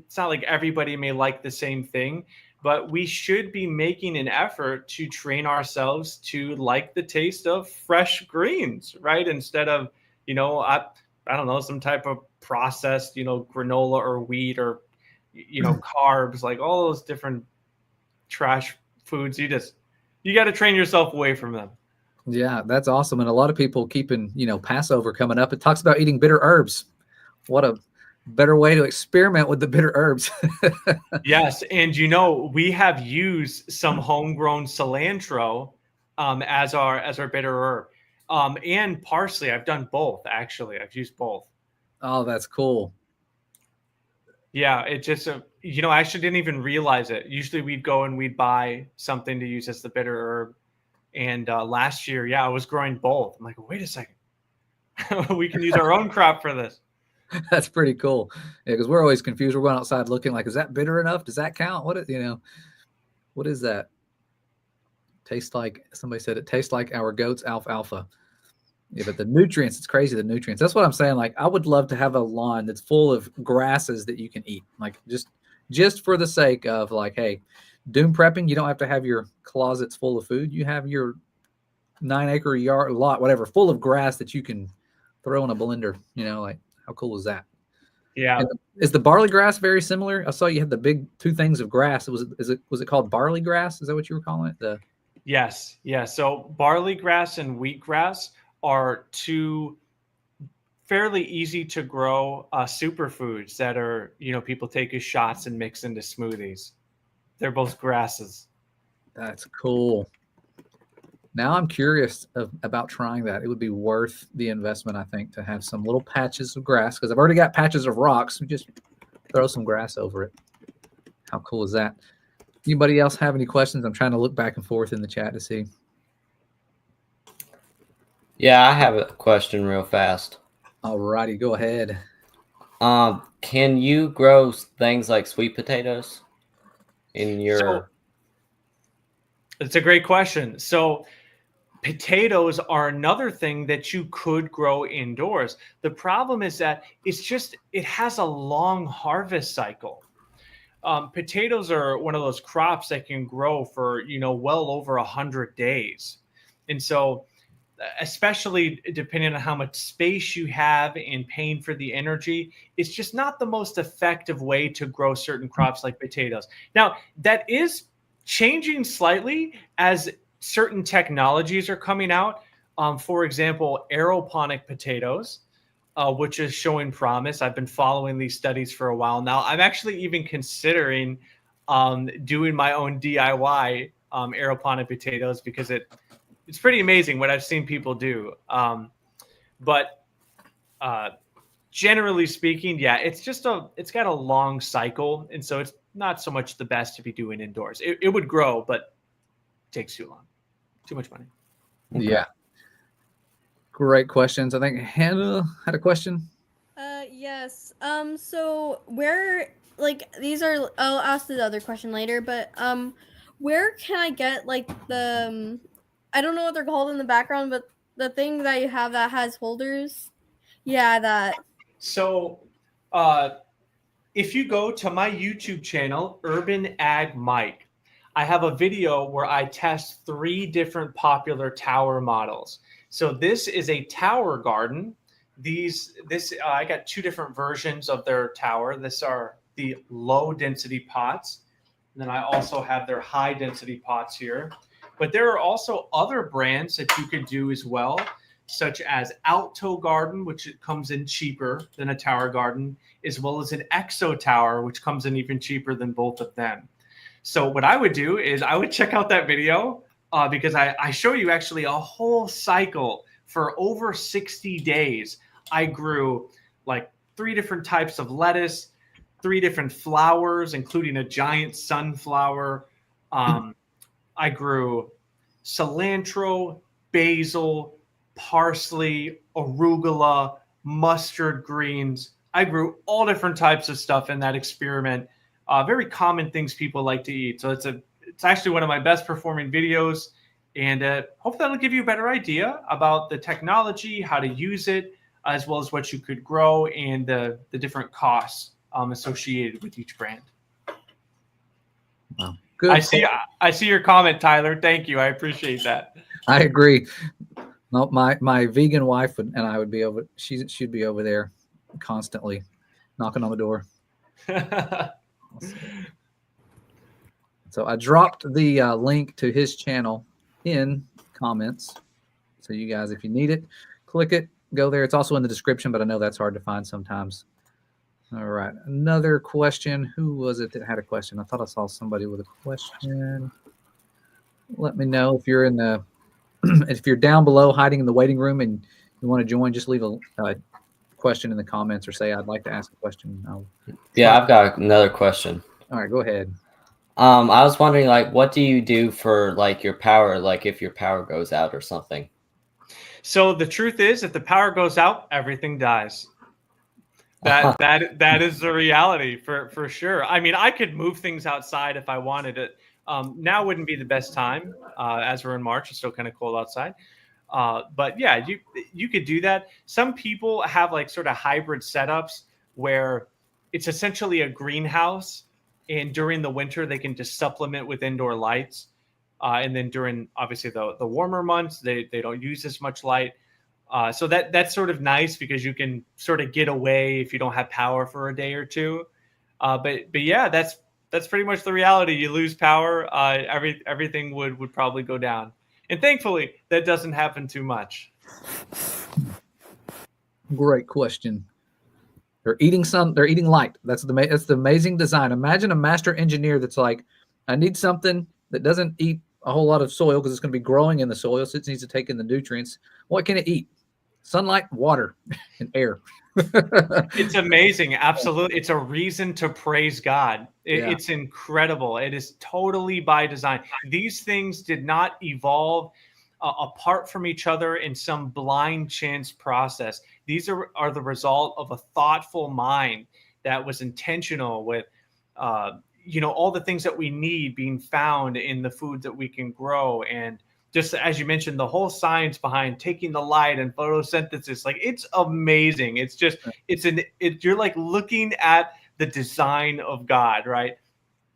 It's not like everybody may like the same thing, but we should be making an effort to train ourselves to like the taste of fresh greens, right? Instead of, I don't know, some type of processed, granola or wheat or, carbs, like all those different trash foods. You got to train yourself away from them. Yeah, that's awesome. And a lot of people keeping, Passover coming up. It talks about eating bitter herbs. What a better way to experiment with the bitter herbs. Yes. And, we have used some homegrown cilantro as our bitter herb. And parsley. I've done both, actually. I've used both. Oh, that's cool. Yeah, it just, I actually didn't even realize it. Usually we'd go and we'd buy something to use as the bitter herb. And last year, I was growing both. I'm like, wait a second. We can use our own crop for this. That's pretty cool. Yeah, because we're always confused. We're going outside looking like, is that bitter enough? Does that count? What is that? Tastes like, somebody said it tastes like our goat's alfalfa. Yeah, but the nutrients, it's crazy, the nutrients. That's what I'm saying. Like, I would love to have a lawn that's full of grasses that you can eat. Like, just for the sake of like, hey, doom prepping, you don't have to have your closets full of food. You have your 9-acre yard lot, whatever, full of grass that you can throw in a blender. Like how cool is that? Yeah. And is the barley grass very similar? I saw you had the big two things of grass. Was it called barley grass? Is that what you were calling it? Yes. Yeah. So barley grass and wheatgrass are two fairly easy to grow superfoods that are, people take as shots and mix into smoothies. They're both grasses. That's cool. Now I'm curious about trying that. It would be worth the investment, I think, to have some little patches of grass, because I've already got patches of rocks. We just throw some grass over it. How cool is that? Anybody else have any questions? I'm trying to look back and forth in the chat to see. Yeah, I have a question real fast. All righty, go ahead. Can you grow things like sweet potatoes in your... So, it's a great question. So potatoes are another thing that you could grow indoors. The problem is that it has a long harvest cycle. Potatoes are one of those crops that can grow for, well over 100 days. And so, especially depending on how much space you have and paying for the energy, it's just not the most effective way to grow certain crops like potatoes. Now, that is changing slightly as certain technologies are coming out. For example, aeroponic potatoes, which is showing promise. I've been following these studies for a while now. I'm actually even considering doing my own DIY aeroponic potatoes, because it's pretty amazing what I've seen people do. But generally speaking, yeah, it's got a long cycle. And so it's not so much the best to be doing indoors. It would grow, but it takes too long. Too much money. Okay. Yeah. Great questions. I think Hannah had a question. Yes. So where, like, I'll ask the other question later, but where can I get like the I don't know what they're called in the background, but the thing that you have that has holders? Yeah, that. So if you go to my YouTube channel, urbanagmike, I have a video where I test 3 different popular tower models. So this is a tower garden. I got 2 different versions of their tower. These are the low density pots. And then I also have their high density pots here. But there are also other brands that you could do as well, such as Alto Garden, which comes in cheaper than a tower garden, as well as an Exo Tower, which comes in even cheaper than both of them. So what I would do is I would check out that video because I show you actually a whole cycle for over 60 days. I grew like 3 different types of lettuce, 3 different flowers, including a giant sunflower. I grew cilantro, basil, parsley, arugula, mustard greens. I grew all different types of stuff in that experiment. Very common things people like to eat. So it's actually one of my best performing videos, and hopefully that'll give you a better idea about the technology, how to use it, as well as what you could grow and the different costs associated with each brand. Wow. Good. I see your comment, Tyler. Thank you. I appreciate that. I agree. No, my vegan wife and I would be over. She'd be over there constantly knocking on the door. So I dropped the link to his channel in comments. So you guys, if you need it, click it, go there. It's also in the description, but I know that's hard to find sometimes. All right. Another question. Who was it that had a question? I thought I saw somebody with a question. Let me know if you're if you're down below hiding in the waiting room and you want to join, just leave a question in the comments or say, I'd like to ask a question. Yeah, I've got another question. All right, go ahead. I was wondering, like, what do you do for like your power, like if your power goes out or something? So the truth is, if the power goes out, everything dies. That is the reality for sure. I mean, I could move things outside if I wanted it. Now wouldn't be the best time as we're in March. It's still kind of cold outside. But yeah, you could do that. Some people have like sort of hybrid setups where it's essentially a greenhouse, and during the winter they can just supplement with indoor lights. And then during obviously the warmer months, they don't use as much light. So that's sort of nice because you can sort of get away if you don't have power for a day or two. But yeah, that's pretty much the reality. You lose power, everything would probably go down. And thankfully, that doesn't happen too much. Great question. They're eating light. That's the amazing design. Imagine a master engineer that's like, I need something that doesn't eat a whole lot of soil because it's going to be growing in the soil, so it needs to take in the nutrients. What can it eat? Sunlight, water, and air. It's amazing. Absolutely. It's a reason to praise God. Yeah. It's incredible. It is totally by design. These things did not evolve apart from each other in some blind chance process. These are the result of a thoughtful mind that was intentional with, all the things that we need being found in the food that we can grow. And just as you mentioned, the whole science behind taking the light and photosynthesis, like it's amazing. It's just, you're like looking at the design of God, right?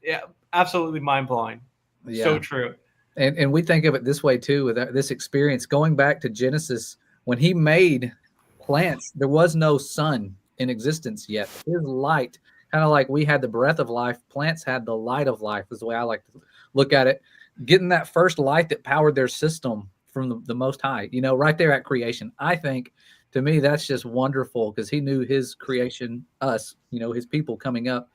Yeah, absolutely mind blowing. Yeah. So true. And we think of it this way too, with this experience going back to Genesis, when he made plants, there was no sun in existence yet. His light, kind of like we had the breath of life, plants had the light of life, is the way I like to look at it. Getting that first light that powered their system from the Most High, right there at creation. I think, to me, that's just wonderful because he knew his creation, us, his people coming up,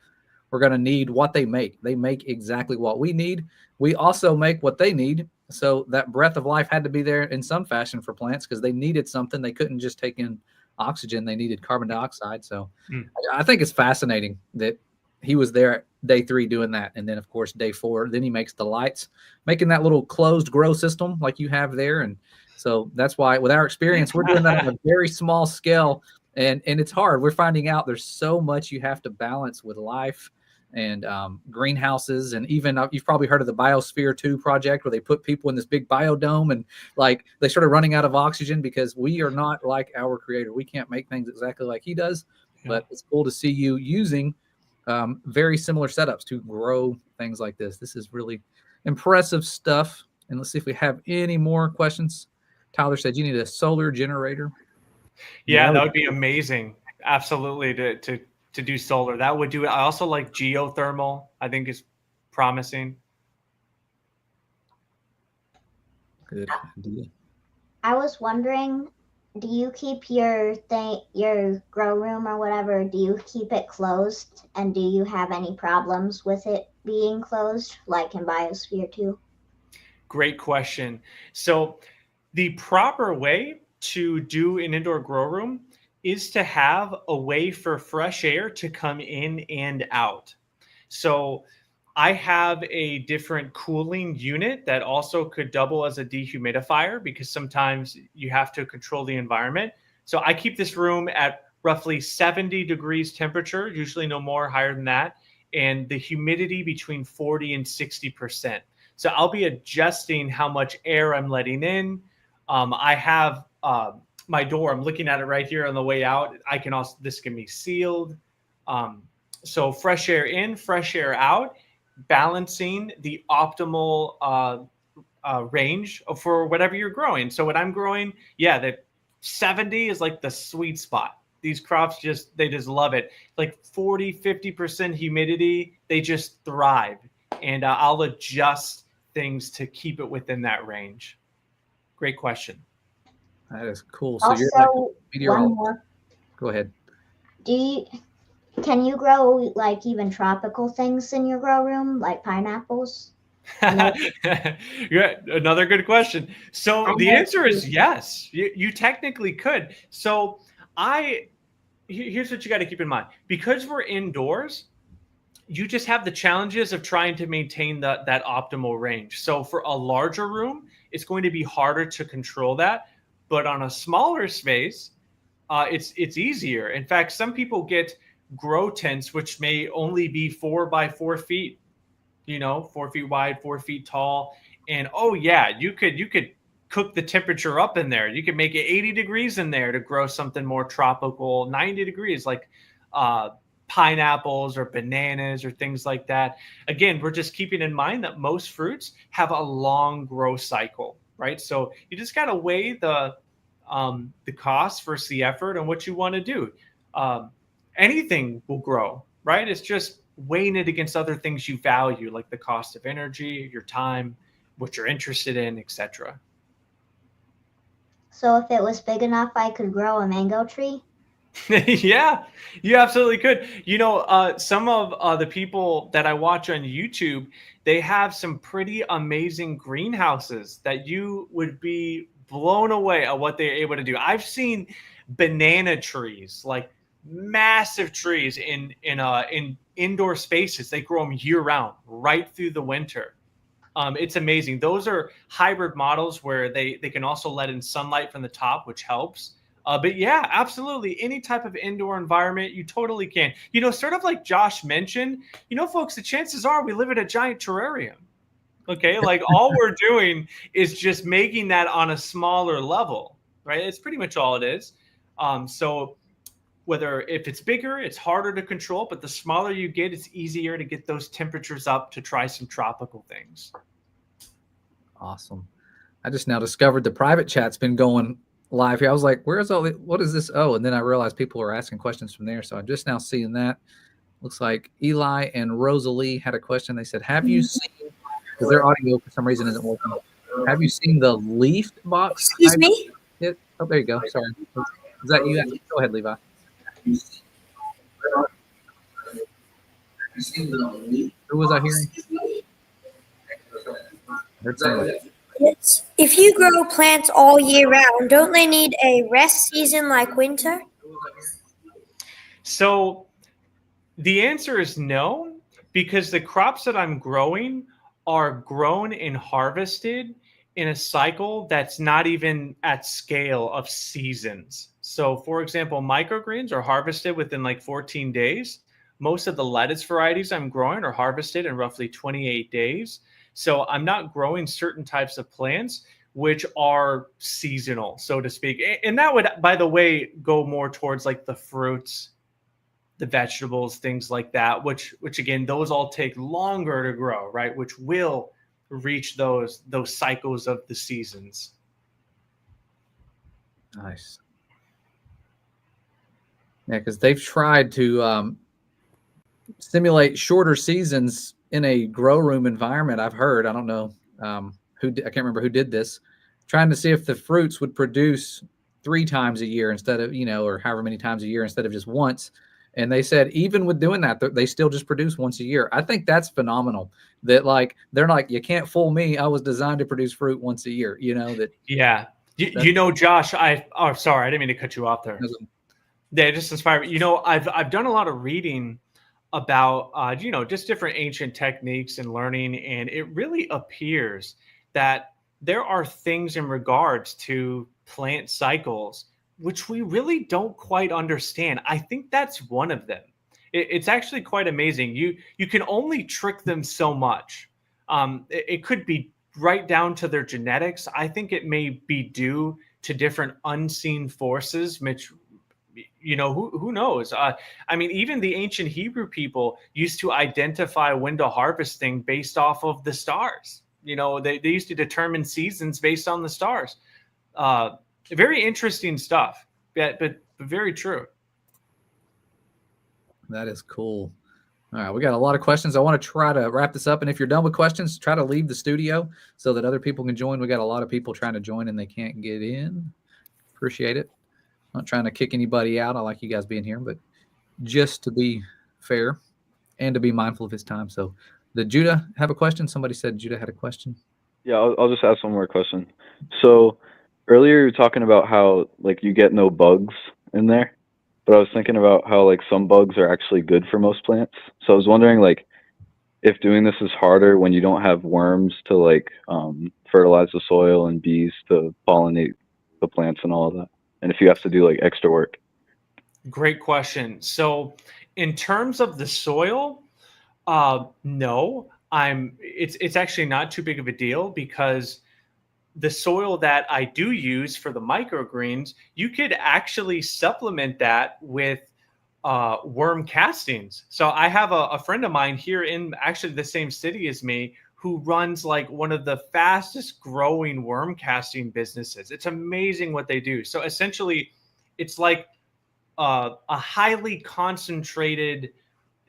we're going to need what they make. They make exactly what we need. We also make what they need. So that breath of life had to be there in some fashion for plants because they needed something. They couldn't just take in oxygen. They needed carbon dioxide. So I think it's fascinating that he was there at day 3 doing that. And then, of course, day 4, then he makes the lights, making that little closed grow system like you have there. And so that's why, with our experience, we're doing that on a very small scale. And it's hard. We're finding out there's so much you have to balance with life and greenhouses. And even you've probably heard of the Biosphere 2 project where they put people in this big biodome and like they started running out of oxygen because we are not like our creator. We can't make things exactly like he does. Yeah. But it's cool to see you using very similar setups to grow things like this. This is really impressive stuff. And let's see if we have any more questions. Tyler said you need a solar generator. Yeah, that would be amazing. Absolutely, to do solar. That would do it. I also like geothermal. I think is promising. Good idea. I was wondering, do you keep your grow room or whatever, do you keep it closed? And do you have any problems with it being closed, like in Biosphere 2? Great question. So the proper way to do an indoor grow room is to have a way for fresh air to come in and out. So I have a different cooling unit that also could double as a dehumidifier because sometimes you have to control the environment. So I keep this room at roughly 70 degrees temperature, usually no more, higher than that, and the humidity between 40 and 60%. So I'll be adjusting how much air I'm letting in. I have my door, I'm looking at it right here on the way out. This can be sealed. So fresh air in, fresh air out, balancing the optimal range for whatever you're growing. So what I'm growing, the 70 is like the sweet spot. These crops they just love it. Like 40, 50% humidity, they just thrive. And I'll adjust things to keep it within that range. Great question. That is cool. So Also, you're like a meteorologist. one more. Go ahead. Can you grow like even tropical things in your grow room, like pineapples? Yeah, another good question. So the answer is yes. You technically could. So here's what you got to keep in mind. Because we're indoors, you just have the challenges of trying to maintain that optimal range. So for a larger room, it's going to be harder to control that. But on a smaller space, it's easier. In fact, some people get grow tents, which may only be 4 by 4 feet, 4 feet wide, 4 feet tall. And you could cook the temperature up in there. You could make it 80 degrees in there to grow something more tropical, 90 degrees, like pineapples or bananas or things like that. Again, we're just keeping in mind that most fruits have a long growth cycle, right? So you just got to weigh the the cost versus the effort and what you want to do. Anything will grow, right? It's just weighing it against other things you value, like the cost of energy, your time, what you're interested in, etc. So if it was big enough, I could grow a mango tree. Yeah, you absolutely could. Some of the people that I watch on YouTube, they have some pretty amazing greenhouses that you would be blown away at what they're able to do. I've seen banana trees, like massive trees in indoor spaces. They grow them year round, right through the winter. It's amazing. Those are hybrid models where they can also let in sunlight from the top, which helps. But yeah, absolutely. Any type of indoor environment, you totally can. Sort of like Josh mentioned, folks, the chances are we live in a giant terrarium. Okay. Like all we're doing is just making that on a smaller level, right? It's pretty much all it is. So if it's bigger, it's harder to control, but the smaller you get, it's easier to get those temperatures up to try some tropical things. Awesome. I just now discovered the private chat's been going live here. I was like, what is this? Oh, and then I realized people were asking questions from there. So I'm just now seeing that. Looks like Eli and Rosalie had a question. They said, have you seen, because their audio for some reason isn't working, have you seen the leaf box? Excuse me? Oh, there you go. Sorry. Is that you? Go ahead, Levi. Who was I hearing? Heard somebody. Yes. If you grow plants all year round, don't they need a rest season like winter? So the answer is no, because the crops that I'm growing are grown and harvested in a cycle that's not even at scale of seasons. So for example, microgreens are harvested within like 14 days. Most of the lettuce varieties I'm growing are harvested in roughly 28 days. So I'm not growing certain types of plants which are seasonal, so to speak. And that would, by the way, go more towards like the fruits, the vegetables, things like that, which again, those all take longer to grow, right? Which will reach those cycles of the seasons. Nice. Yeah, because they've tried to simulate shorter seasons in a grow room environment. I've heard, I don't know I can't remember who did this, trying to see if the fruits would produce 3 times a year instead of, or however many times a year instead of just once. And they said, even with doing that, they still just produce once a year. I think that's phenomenal. That they're like, you can't fool me. I was designed to produce fruit once a year. Yeah. Josh, sorry, I didn't mean to cut you off there. Yeah, just inspired me. I've done a lot of reading about, just different ancient techniques and learning. And it really appears that there are things in regards to plant cycles which we really don't quite understand. I think that's one of them. It's actually quite amazing. You can only trick them so much. It could be right down to their genetics. I think it may be due to different unseen forces, which, who knows? Even the ancient Hebrew people used to identify when to harvest things based off of the stars. They used to determine seasons based on the stars. Very interesting stuff, but very true. That is cool. All right, we got a lot of questions. I want to try to wrap this up. And if you're done with questions, try to leave the studio so that other people can join. We got a lot of people trying to join and they can't get in. Appreciate it. I'm not trying to kick anybody out. I like you guys being here, but just to be fair and to be mindful of his time. So did Judah have a question? Somebody said Judah had a question. Yeah, I'll just ask one more question. So earlier you were talking about how you get no bugs in there, but I was thinking about how some bugs are actually good for most plants. So I was wondering if doing this is harder when you don't have worms to fertilize the soil and bees to pollinate the plants and all of that, and if you have to do extra work. Great question. So in terms of the soil, no, it's actually not too big of a deal, because the soil that I do use for the microgreens, you could actually supplement that with worm castings. So I have a friend of mine here in actually the same city as me who runs like one of the fastest growing worm casting businesses. It's amazing what they do. So essentially, it's like a highly concentrated,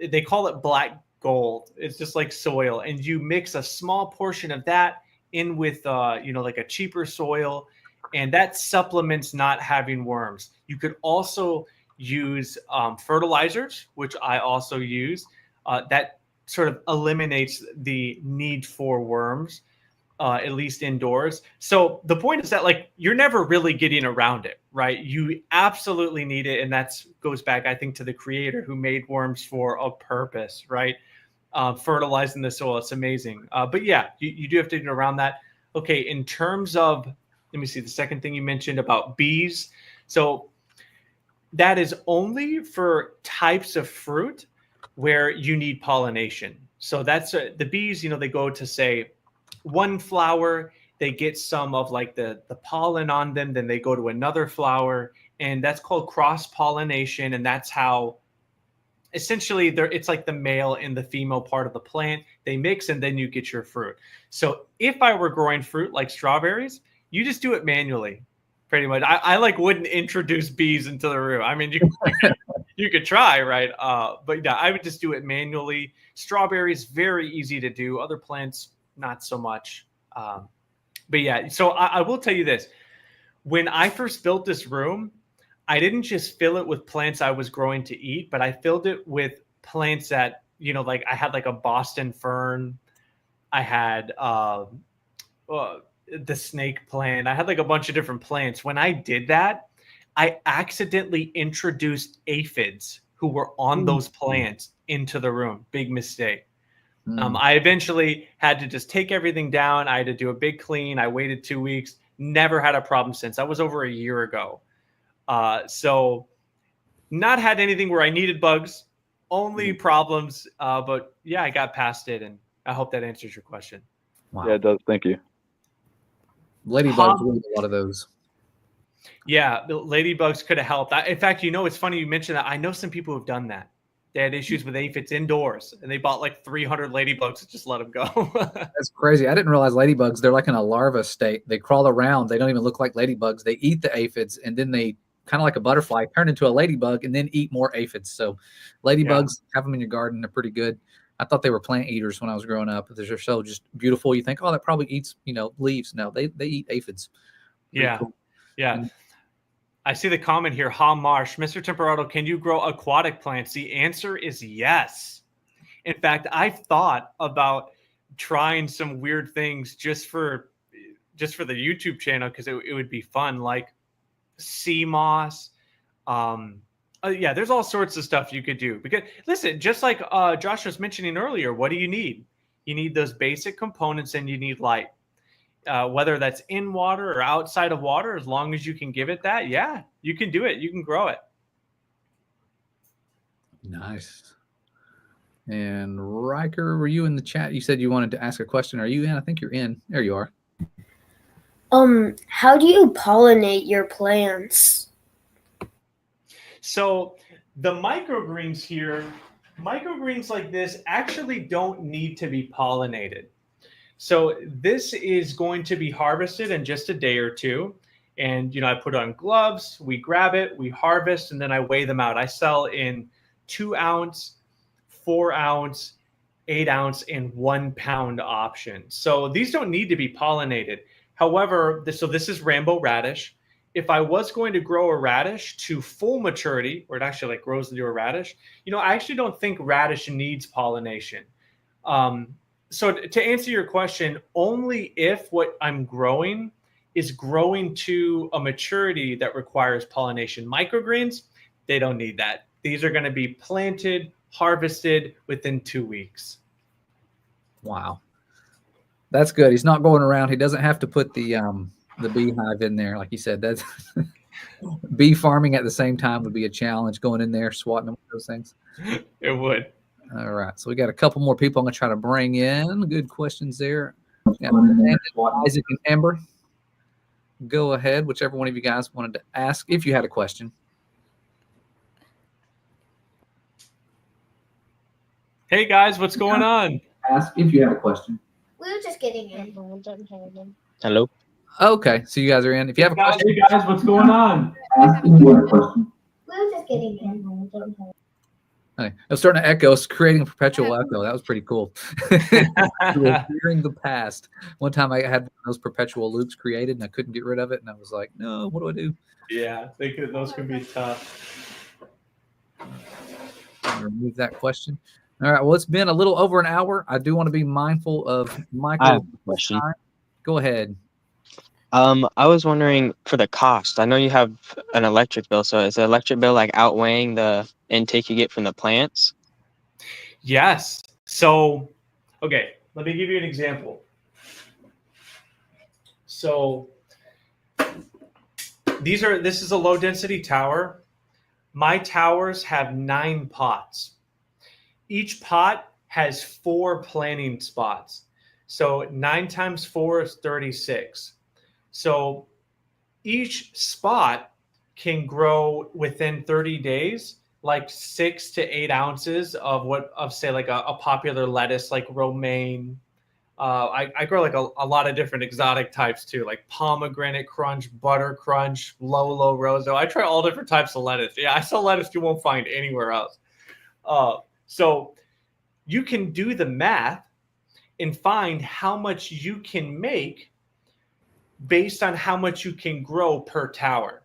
they call it black gold. It's just like soil, and you mix a small portion of that in with like a cheaper soil, and that supplements not having worms. You could also use fertilizers, which I also use. That sort of eliminates the need for worms, at least indoors. So the point is that like you're never really getting around it, right? You absolutely need it, and that's goes back, I think, to the creator who made worms for a purpose, right? Fertilizing the soil, it's amazing. But yeah, you do have to get around that. Okay, in terms of, let me see, the second thing you mentioned about bees. So that is only for types of fruit where you need pollination. So that's the bees, they go to say one flower, they get some of like the pollen on them, then they go to another flower, and that's called cross pollination. And that's how essentially it's like the male and the female part of the plant, they mix, and then you get your fruit. So if I were growing fruit like strawberries, you just do it manually. Pretty much. I like wouldn't introduce bees into the room. I mean, you could try, right? But yeah, I would just do it manually. Strawberries, very easy to do. Other plants, not so much. But yeah, so I will tell you this. When I first built this room, I didn't just fill it with plants I was growing to eat, but I filled it with plants that, like I had like a Boston fern. I had the snake plant. I had like a bunch of different plants. When I did that, I accidentally introduced aphids who were on those plants into the room. Big mistake. I eventually had to just take everything down. I had to do a big clean. I waited 2 weeks. Never had a problem since. That was over a year ago. So not had anything where I needed bugs, only problems. But yeah, I got past it, and I hope that answers your question. Wow. Yeah, it does. Thank you. Ladybugs, a lot of those. Yeah, the ladybugs could have helped. In fact, it's funny you mentioned that. I know some people who've done that. They had issues with aphids indoors, and they bought like 300 ladybugs and just let them go. That's crazy. I didn't realize ladybugs, they're like in a larva state. They crawl around. They don't even look like ladybugs. They eat the aphids, and then they kind of like a butterfly turn into a ladybug and then eat more aphids. So ladybugs, have them in your garden. They're pretty good. I thought they were plant eaters when I was growing up. They're so just beautiful. You think, oh, that probably eats, leaves. No, they eat aphids. Pretty cool. Yeah. I see the comment here. Ha Marsh, Mr. Temperato, can you grow aquatic plants? The answer is yes. In fact, I've thought about trying some weird things just for the YouTube channel, because it would be fun, like sea moss. Yeah, there's all sorts of stuff you could do. Because listen, just like Josh was mentioning earlier, what do you need? You need those basic components, and you need light. Whether that's in water or outside of water, as long as you can give it that, yeah, you can do it. You can grow it. Nice. And Riker, were you in the chat? You said you wanted to ask a question. Are you in? I think you're in. There you are. How do you pollinate your plants? So the microgreens here, microgreens like this actually don't need to be pollinated. So this is going to be harvested in just a day or two. And, I put on gloves, we grab it, we harvest, and then I weigh them out. I sell in 2 ounce, 4 ounce, 8 ounce, and 1 pound options. So these don't need to be pollinated. However, this is Rambo radish. If I was going to grow a radish to full maturity, where it actually like grows into a radish, I actually don't think radish needs pollination. So to answer your question, only if what I'm growing is growing to a maturity that requires pollination. Microgreens, they don't need that. These are going to be planted, harvested within 2 weeks. Wow. That's good. He's not going around. He doesn't have to put the beehive in there. Like you said, that's bee farming at the same time would be a challenge, going in there, swatting them with those things. It would. All right. So we got a couple more people I'm going to try to bring in. Good questions there. Isaac and Amber. Go ahead, whichever one of you guys wanted to ask, if you had a question. Hey, guys, what's going on? Ask if you have a question. We were just getting in. Hello. Okay, so you guys are in. If you have a question, Hey guys, what's going on? We were just getting in. okay. It was starting to echo. It's creating a perpetual echo. That was pretty cool. Hearing the past. One time I had one of those perpetual loops created and I couldn't get rid of it, and I was like, "No, what do I do?" Yeah, those can be tough. I'm gonna remove that question. All right. Well, it's been a little over an hour. I do want to be mindful of I Michael's have a question. time. Go ahead. I was wondering for the cost. I know you have an electric bill, so is the electric bill like outweighing the intake you get from the plants? Yes. So, okay, let me give you an example. So, this is a low density tower. My towers have 9 pots. Each pot has 4 planting spots. So 9 times 4 is 36. So each spot can grow within 30 days, like 6 to 8 ounces of say like a popular lettuce like romaine. I grow like a lot of different exotic types too, like pomegranate crunch, butter crunch, Lolo Rosso. I try all different types of lettuce. Yeah, I sell lettuce you won't find anywhere else. So you can do the math and find how much you can make based on how much you can grow per tower.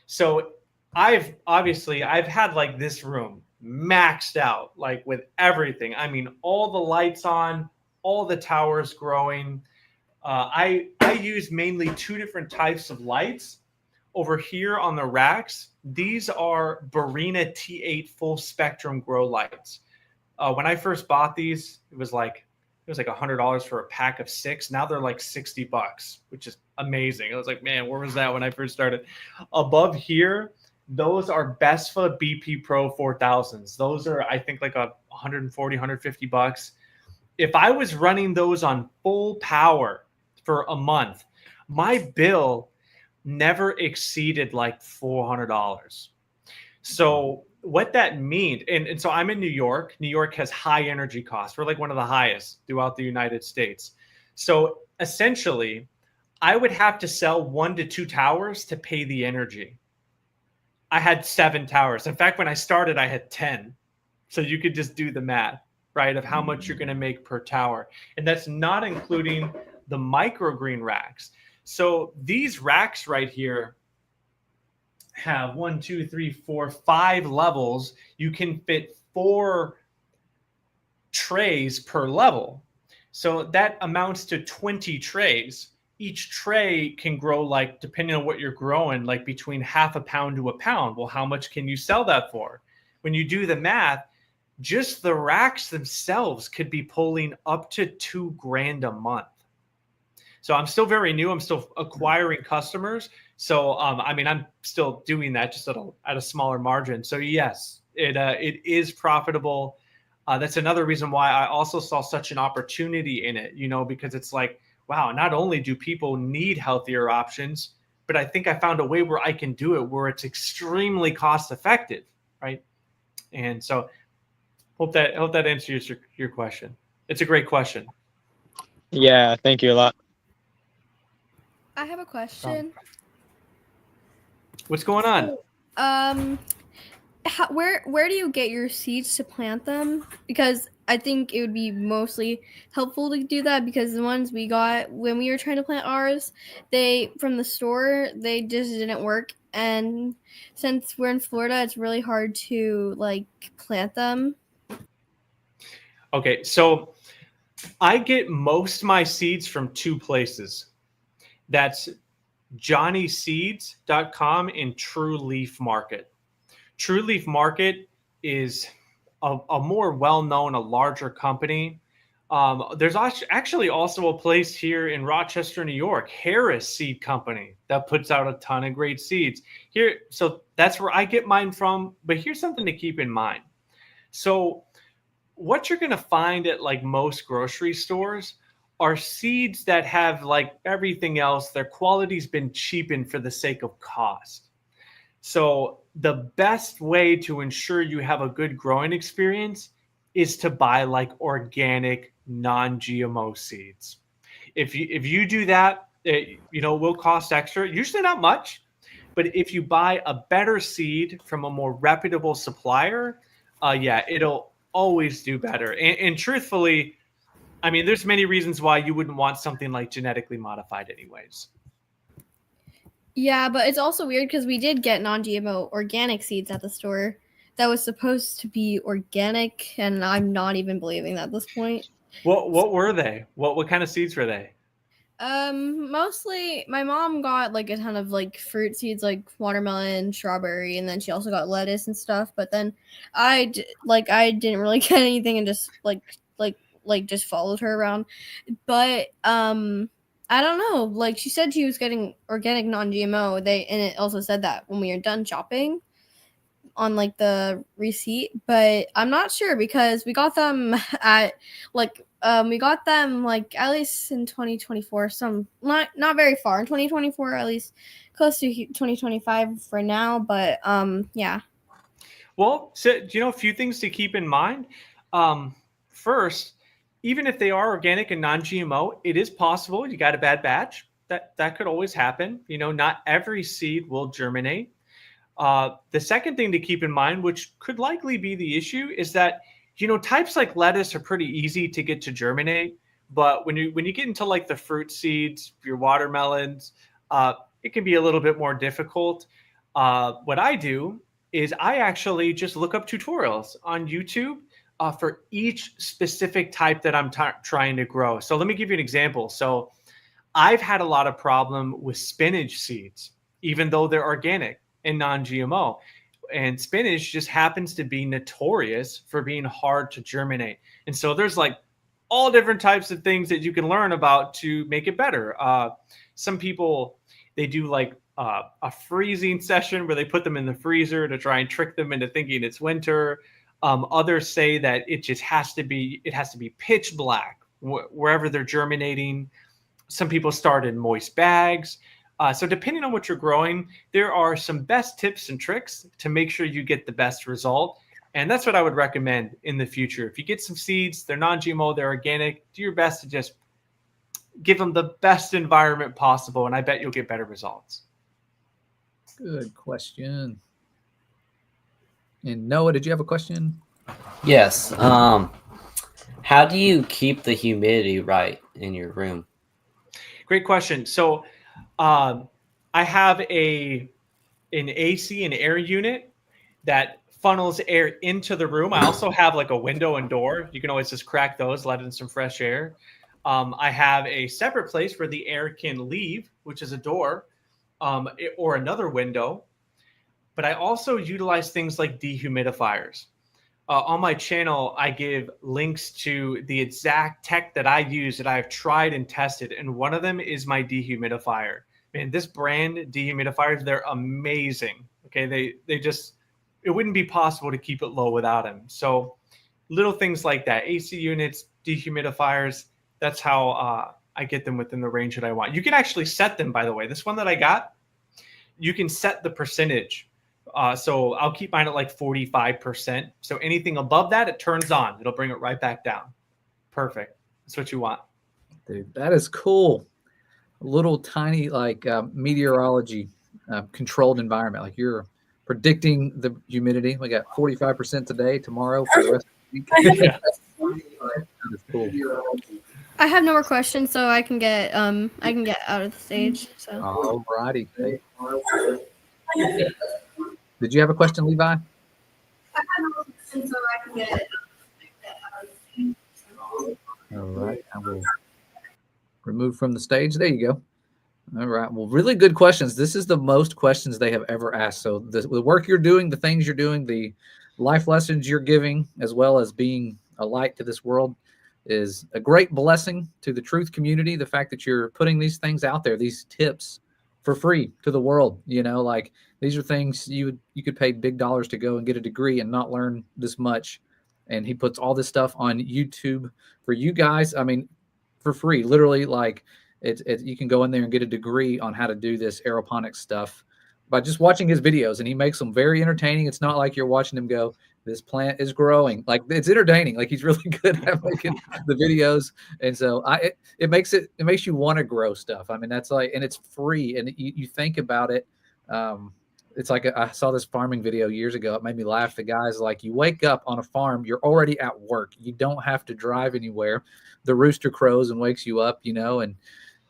So I've had like this room maxed out, like with everything. I mean, all the lights on, all the towers growing. I use mainly 2 different types of lights. Over here on the racks, these are Barina T8 full spectrum grow lights. When I first bought these, it was like $100 for a pack of 6. Now they're like $60, which is amazing. I was like, man, where was that when I first started? Above here, those are Besfa BP Pro 4000s. Those are, I think, like $140, $150. If I was running those on full power for a month, my bill never exceeded like $400. So what that means, and so I'm in New York. New York has high energy costs. We're like one of the highest throughout the United States. So essentially, I would have to sell 1 to 2 towers to pay the energy. I had 7 towers. In fact, when I started, I had 10. So you could just do the math, right, of how much you're going to make per tower. And that's not including the microgreen racks. So these racks right here have 1, 2, 3, 4, 5 levels. You can fit 4 trays per level. So that amounts to 20 trays. Each tray can grow, like, depending on what you're growing, like between half a pound to a pound. Well, how much can you sell that for? When you do the math, just the racks themselves could be pulling up to $2,000 a month. So I'm still very new. I'm still acquiring customers. So I mean, I'm still doing that just at a smaller margin. So yes, it is profitable. That's another reason why I also saw such an opportunity in it. Because it's like, wow, not only do people need healthier options, but I think I found a way where I can do it where it's extremely cost effective, right? And so hope that answers your question. It's a great question. Yeah, thank you a lot. I have a question. What's going on? Where do you get your seeds to plant them? Because I think it would be mostly helpful to do that, because the ones we got when we were trying to plant ours, from the store, they just didn't work. And since we're in Florida, it's really hard to like plant them. Okay, so I get most of my seeds from 2 places. That's johnnyseeds.com and True Leaf Market. True Leaf Market is a more well-known, a larger company. There's actually also a place here in Rochester, New York, Harris Seed Company, that puts out a ton of great seeds. So that's where I get mine from. But here's something to keep in mind. So what you're going to find at like most grocery stores are seeds that have, like everything else, their quality's been cheapened for the sake of cost. So the best way to ensure you have a good growing experience is to buy like organic, non-GMO seeds. If you do that, it will cost extra, usually not much. But if you buy a better seed from a more reputable supplier, yeah, it'll always do better. And truthfully, I mean, there's many reasons why you wouldn't want something like genetically modified anyways. Yeah, but it's also weird because we did get non-GMO organic seeds at the store that was supposed to be organic, and I'm not even believing that at this point. What were they? What kind of seeds were they? Mostly my mom got like a ton of like fruit seeds, like watermelon, strawberry, and then she also got lettuce and stuff. But then I didn't really get anything and just just followed her around. But I don't know. Like she said, she was getting organic, non-GMO. And it also said that when we are done shopping on like the receipt, but I'm not sure because we got them at we got them like at least in 2024, some not very far in 2024, at least close to 2025 for now. But yeah. Well, so a few things to keep in mind. First, even if they are organic and non-GMO, it is possible you got a bad batch. That could always happen. Not every seed will germinate. The second thing to keep in mind, which could likely be the issue, is that types like lettuce are pretty easy to get to germinate, but when you get into like the fruit seeds, your watermelons, it can be a little bit more difficult. What I do is I actually just look up tutorials on YouTube for each specific type that I'm trying to grow. So let me give you an example. So I've had a lot of problem with spinach seeds, even though they're organic and non-GMO. And spinach just happens to be notorious for being hard to germinate. And so there's like all different types of things that you can learn about to make it better. Some people, they do like a freezing session where they put them in the freezer to try and trick them into thinking it's winter. Others say that it has to be pitch black wherever they're germinating. Some people start in moist bags. So depending on what you're growing, there are some best tips and tricks to make sure you get the best result. And that's what I would recommend in the future. If you get some seeds, they're non-GMO, they're organic, do your best to just give them the best environment possible. And I bet you'll get better results. Good question. And Noah, did you have a question? Yes. How do you keep the humidity right in your room? Great question. So I have an AC, an air unit that funnels air into the room. I also have like a window and door. You can always just crack those, let in some fresh air. I have a separate place where the air can leave, which is a door or another window. But I also utilize things like dehumidifiers. On my channel, I give links to the exact tech that I use that I've tried and tested. And one of them is my dehumidifier. Man, this brand dehumidifiers, they're amazing. Okay, they just, it wouldn't be possible to keep it low without them. So little things like that, AC units, dehumidifiers, that's how I get them within the range that I want. You can actually set them, by the way. This one that I got, you can set the percentage. So I'll keep mine at like 45%. So anything above that, it turns on. It'll bring it right back down. Perfect. That's what you want. Dude, that is cool. A little tiny like meteorology controlled environment. Like you're predicting the humidity. We got 45% today, tomorrow, for the rest of the week. Yeah. That is cool. I have no more questions, so I can get out of the stage. So. All righty. Did you have a question, Levi? I have no more questions, so I can get out of the stage. All right. I will remove from the stage. There you go. All right. Well, really good questions. This is the most questions they have ever asked. So the work you're doing, the things you're doing, the life lessons you're giving, as well as being a light to this world, is a great blessing to the truth community. The fact that you're putting these things out there, these tips for free to the world, like these are things you could pay big dollars to go and get a degree and not learn this much. And he puts all this stuff on YouTube for you guys. I mean, for free, literally, like you can go in there and get a degree on how to do this aeroponics stuff by just watching his videos, and he makes them very entertaining. It's not like you're watching him go, this plant is growing. Like, it's entertaining. Like, he's really good at making the videos. And so it makes you want to grow stuff. I mean, that's like, and it's free. And you think about it. It's like, I saw this farming video years ago. It made me laugh. The guy's like, you wake up on a farm, you're already at work. You don't have to drive anywhere. The rooster crows and wakes you up, and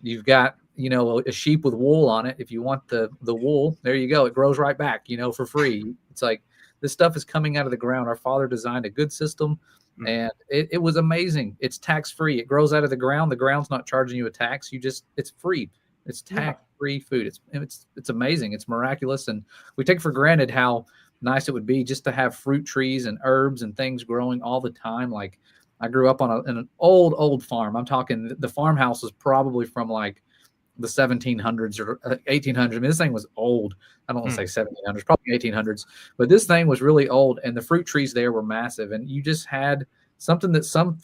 you've got, a sheep with wool on it. If you want the wool, there you go. It grows right back, for free. It's like, this stuff is coming out of the ground. Our Father designed a good system, and it was amazing. It's tax-free. It grows out of the ground. The ground's not charging you a tax. It's free. It's tax-free food. It's amazing. It's miraculous. And we take for granted how nice it would be just to have fruit trees and herbs and things growing all the time. Like, I grew up on an old farm. I'm talking, the farmhouse was probably from like the 1700s or 1800s. I mean, this thing was old. I don't want to say 1700s, probably 1800s, but this thing was really old, and the fruit trees there were massive. And you just had something that some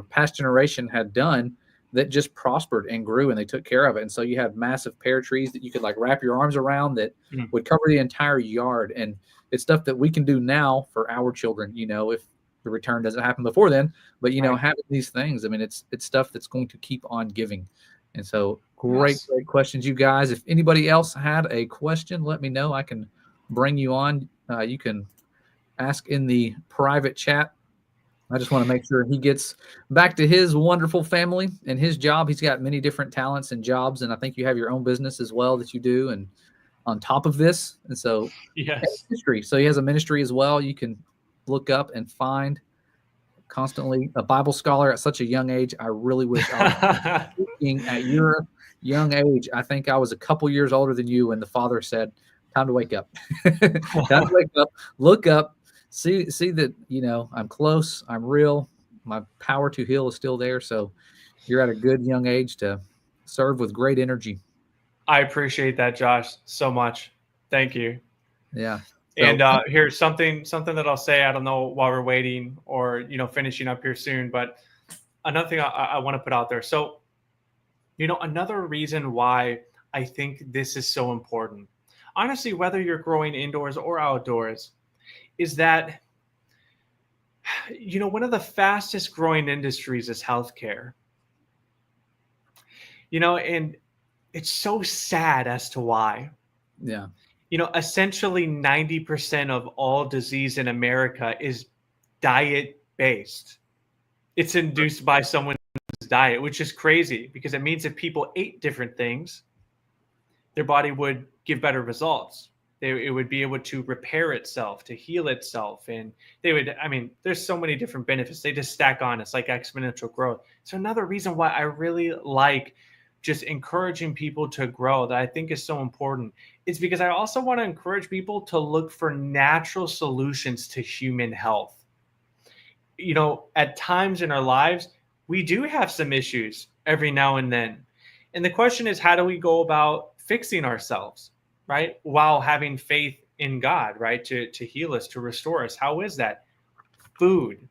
past generation had done that just prospered and grew, and they took care of it. And so you had massive pear trees that you could like wrap your arms around that would cover the entire yard. And it's stuff that we can do now for our children, if the return doesn't happen before then. But, having these things, I mean, it's stuff that's going to keep on giving. And so great questions, you guys. If anybody else had a question, let me know. I can bring you on. You can ask in the private chat. I just want to make sure he gets back to his wonderful family and his job. He's got many different talents and jobs, and I think you have your own business as well that you do, and on top of this. And so ministry. So he has a ministry as well. You can look up and find. Constantly a Bible scholar at such a young age. I really wish I was speaking at your young age. I think I was a couple years older than you when the Father said, time to wake up. Time to wake up, look up, see that, I'm close, I'm real, my power to heal is still there. So you're at a good young age to serve with great energy. I appreciate that, Josh, so much. Thank you. Yeah. So, and here's something that I'll say. I don't know while we're waiting or, finishing up here soon, but another thing I want to put out there. So, another reason why I think this is so important, honestly, whether you're growing indoors or outdoors, is that, one of the fastest growing industries is healthcare. And it's so sad as to why. Yeah. Essentially 90% of all disease in America is diet-based. It's induced by someone's diet, which is crazy because it means if people ate different things, their body would give better results. It would be able to repair itself, to heal itself. And there's so many different benefits. They just stack on. It's like exponential growth. So another reason why I really like just encouraging people to grow that I think is so important is because I also want to encourage people to look for natural solutions to human health. At times in our lives, we do have some issues every now and then. And the question is, how do we go about fixing ourselves, right? While having faith in God, right? To heal us, to restore us. How is that? Food.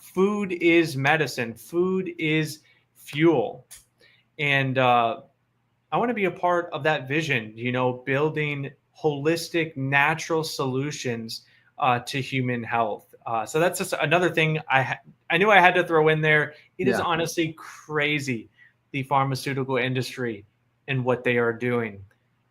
Food is medicine. Food is fuel. And I want to be a part of that vision, building holistic, natural solutions to human health. So that's just another thing I knew I had to throw in there. It is honestly crazy, the pharmaceutical industry and what they are doing.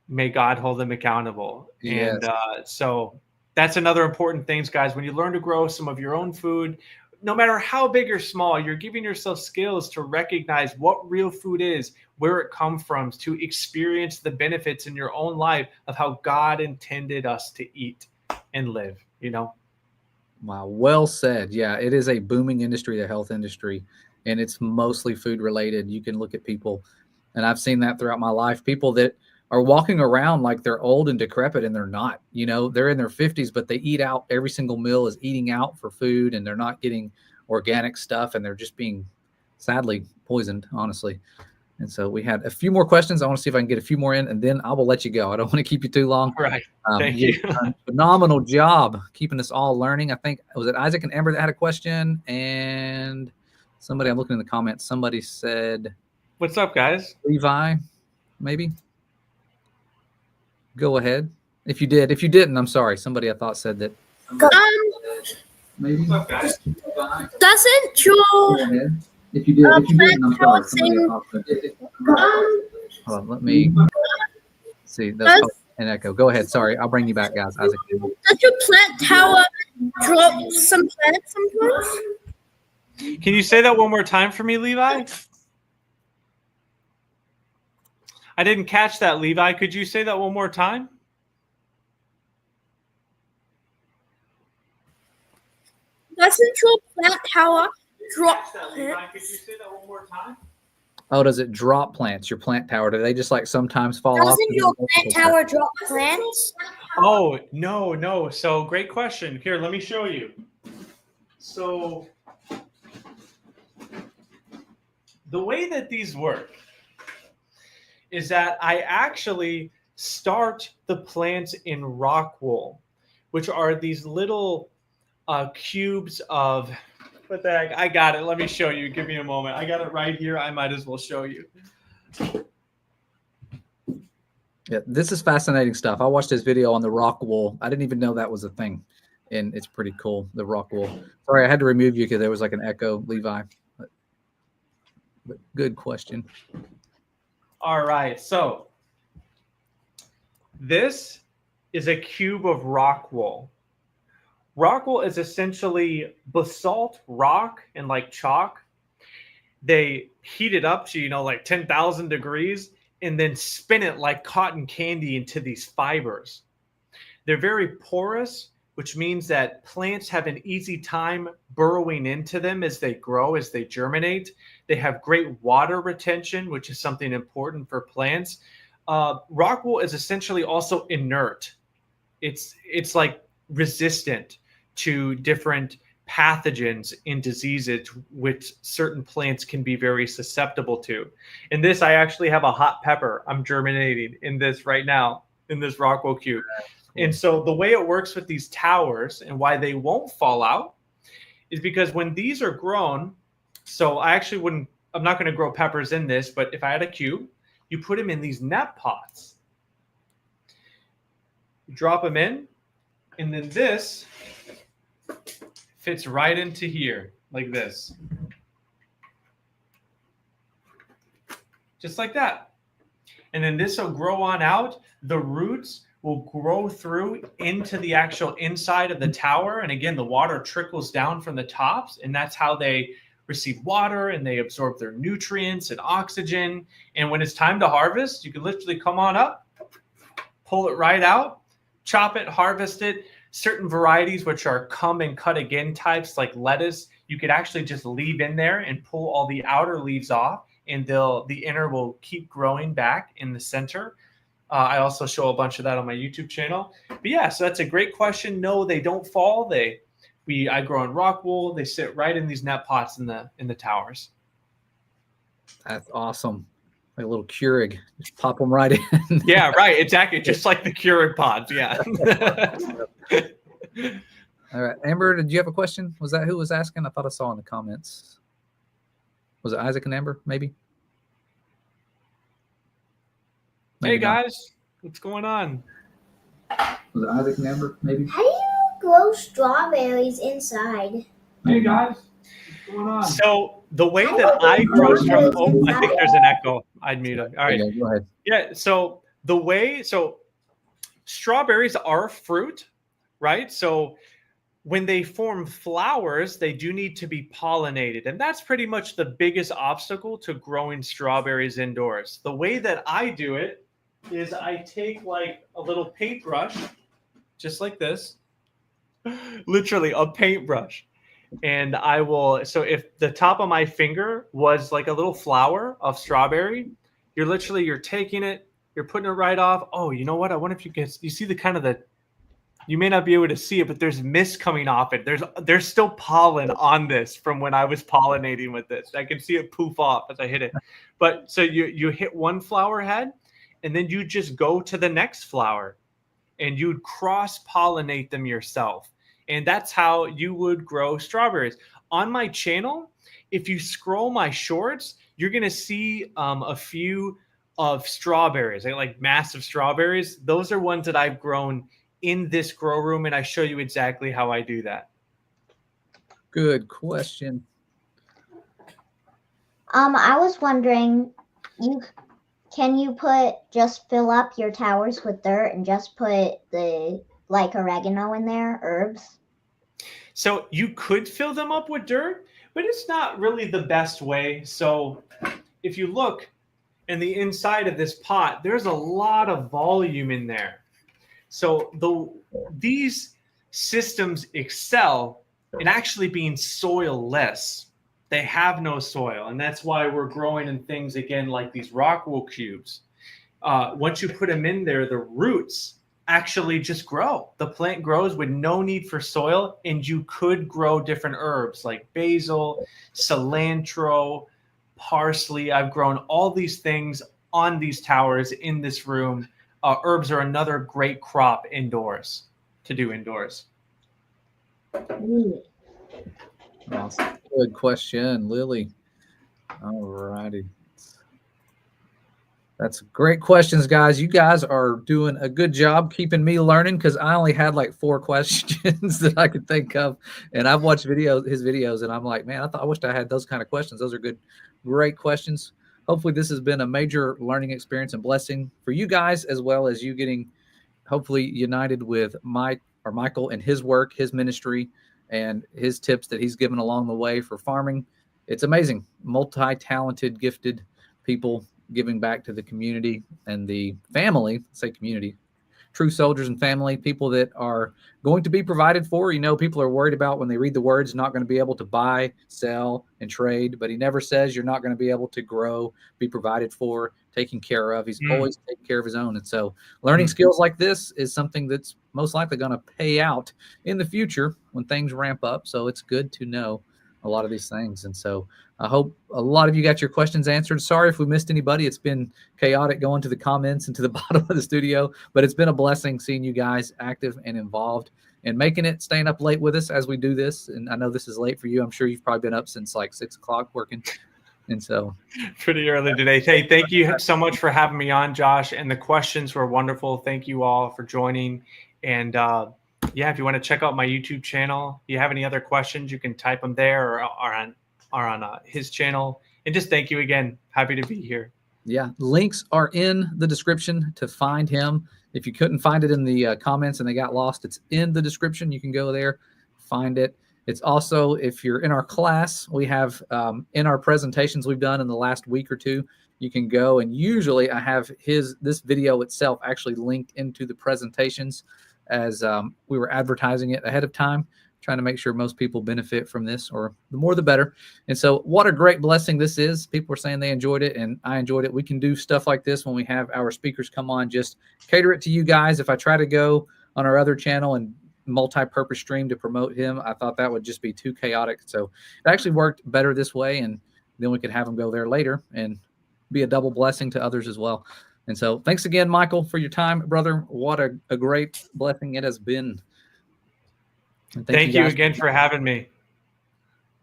May God hold them accountable. Yes. And so that's another important thing, guys. When you learn to grow some of your own food, no matter how big or small, you're giving yourself skills to recognize what real food is, where it comes from, to experience the benefits in your own life of how God intended us to eat and live, Wow. Well said. Yeah. It is a booming industry, the health industry, and it's mostly food related. You can look at people, and I've seen that throughout my life, people that are walking around like they're old and decrepit, and they're not. They're in their 50s, but they eat out. Every single meal is eating out for food, and they're not getting organic stuff, and they're just being sadly poisoned, honestly. And so we had a few more questions. I want to see if I can get a few more in, and then I will let you go. I don't want to keep you too long. All right. Thank you. Phenomenal job keeping us all learning. I think, was it Isaac and Amber that had a question? And somebody, I'm looking in the comments, somebody said, what's up, guys? Levi, maybe? Go ahead. If you did. If you didn't, I'm sorry. Somebody I thought said that Maybe. Doesn't your Go ahead. If you did, I'm sorry. Somebody else. Hold on, let me see. That's probably an echo. Go ahead. Sorry, I'll bring you back, guys. Isaac. does your plant tower drop some plants sometimes? Can you say that one more time for me, Levi? I didn't catch that, Levi. Could you say that one more time? Doesn't your plant tower drop Could plants? you say that one more time? Oh, does it drop plants? Your plant tower? Do they just like sometimes fall off? Doesn't your plant tower drop plants? Oh, no. So great question. Here, let me show you. So the way that these work is that I actually start the plants in rock wool, which are these little cubes of, what the heck? I got it. Let me show you. Give me a moment. I got it right here. I might as well show you. Yeah, this is fascinating stuff. I watched this video on the rock wool. I didn't even know that was a thing, and it's pretty cool. The rock wool. Sorry, I had to remove you because there was like an echo, Levi. But good question. All right. So this is a cube of rock wool. Rock wool is essentially basalt rock and like chalk. They heat it up to, like 10,000 degrees and then spin it like cotton candy into these fibers. They're very porous, which means that plants have an easy time burrowing into them as they grow, as they germinate. They have great water retention, which is something important for plants. Rock wool is essentially also inert. It's like resistant to different pathogens and diseases which certain plants can be very susceptible to. In this, I actually have a hot pepper I'm germinating in this right now, in this rock wool cube. And so the way it works with these towers and why they won't fall out is because when these are grown, so I'm not going to grow peppers in this, but if I had a cube, you put them in these net pots. You drop them in, and then this fits right into here, like this. Just like that. And then this will grow on out. The roots will grow through into the actual inside of the tower. And again, the water trickles down from the tops, and that's how they receive water and they absorb their nutrients and oxygen. And when it's time to harvest, you can literally come on up, pull it right out, chop it, harvest it. Certain varieties, which are come and cut again types like lettuce, you could actually just leave in there and pull all the outer leaves off, and the inner will keep growing back in the center. I also show a bunch of that on my YouTube channel. But yeah, so that's a great question. No, they don't fall. I grow in rock wool. They sit right in these net pots in the towers. That's awesome. Like a little Keurig. Just pop them right in. Yeah, right. Exactly. Just like the Keurig pods. Yeah. All right. Amber, did you have a question? Was that who was asking? I thought I saw in the comments. Was it Isaac and Amber, maybe? Hey, guys. What's going on? Was it Isaac and Amber, maybe? How do you grow strawberries inside? Hey, guys. What's going on? So the way that I grow strawberries, I think there's an echo. I'd mute it. All right. Okay, go ahead. Yeah. So strawberries are fruit, right? So when they form flowers, they do need to be pollinated. And that's pretty much the biggest obstacle to growing strawberries indoors. The way that I do it is I take like a little paintbrush, just like this, literally a paintbrush. And so if the top of my finger was like a little flower of strawberry, you're taking it, you're putting it right off. Oh, you know what? I wonder if you see you may not be able to see it, but there's mist coming off it. There's still pollen on this from when I was pollinating with this. I can see it poof off as I hit it. But so you hit one flower head, and then you just go to the next flower, and you'd cross-pollinate them yourself. And that's how you would grow strawberries. On my channel, if you scroll my shorts, you're going to see a few of strawberries, like massive strawberries. Those are ones that I've grown in this grow room, and I show you exactly how I do that. Good question. I was wondering, can you just fill up your towers with dirt and just put the like oregano in there, herbs? So you could fill them up with dirt, but it's not really the best way. So if you look in the inside of this pot, there's a lot of volume in there. So these systems excel in actually being soil-less. They have no soil, and that's why we're growing in things, again, like these rock wool cubes. Once you put them in there, the roots actually just grow. The plant grows with no need for soil, and you could grow different herbs like basil, cilantro, parsley. I've grown all these things on these towers in this room. Herbs are another great crop indoors to do indoors. Awesome. Good question, Lily. All righty. That's great questions, guys. You guys are doing a good job keeping me learning because I only had like 4 questions that I could think of. And I've watched his videos, and I'm like, man, I wished I had those kind of questions. Those are good, great questions. Hopefully this has been a major learning experience and blessing for you guys, as well as you getting hopefully united with Michael and his work, his ministry, and his tips that he's given along the way for farming. It's amazing. Multi-talented, gifted people giving back to the community and the family, say community, true soldiers and family, people that are going to be provided for. You know, people are worried about when they read the words, not going to be able to buy, sell, and trade, but he never says you're not going to be able to grow, be provided for, taken care of. He's always taking care of his own. And so learning skills like this is something that's most likely going to pay out in the future when things ramp up. So it's good to know a lot of these things. And so I hope a lot of you got your questions answered. Sorry if we missed anybody. It's been chaotic going to the comments and to the bottom of the studio, but it's been a blessing seeing you guys active and involved and making it, staying up late with us as we do this. And I know this is late for you. I'm sure you've probably been up since like 6 o'clock working. And so pretty early today. Hey, thank you so much for having me on, Josh. And the questions were wonderful. Thank you all for joining. And yeah, if you want to check out my YouTube channel, if you have any other questions, you can type them there or on his channel. And just thank you again. Happy to be here. Yeah, links are in the description to find him. If you couldn't find it in the comments and they got lost, it's in the description. You can go there, find it. It's also, if you're in our class, we have in our presentations we've done in the last week or two, you can go, and usually I have this video itself actually linked into the presentations as we were advertising it ahead of time, trying to make sure most people benefit from this, or the more the better. And so what a great blessing this is. People are saying they enjoyed it, and I enjoyed it. We can do stuff like this when we have our speakers come on, just cater it to you guys. If I try to go on our other channel and multi-purpose stream to promote him, I thought that would just be too chaotic. So it actually worked better this way, and then we could have him go there later and be a double blessing to others as well. And so thanks again, Michael, for your time, brother. What a great blessing it has been. And thank you again for having me.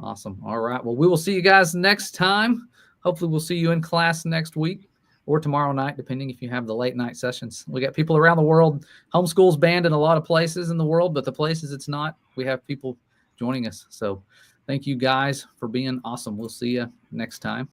Awesome. All right. Well, we will see you guys next time. Hopefully we'll see you in class next week or tomorrow night, depending if you have the late night sessions. We got people around the world. Homeschool's banned in a lot of places in the world, but the places it's not, we have people joining us. So thank you guys for being awesome. We'll see you next time.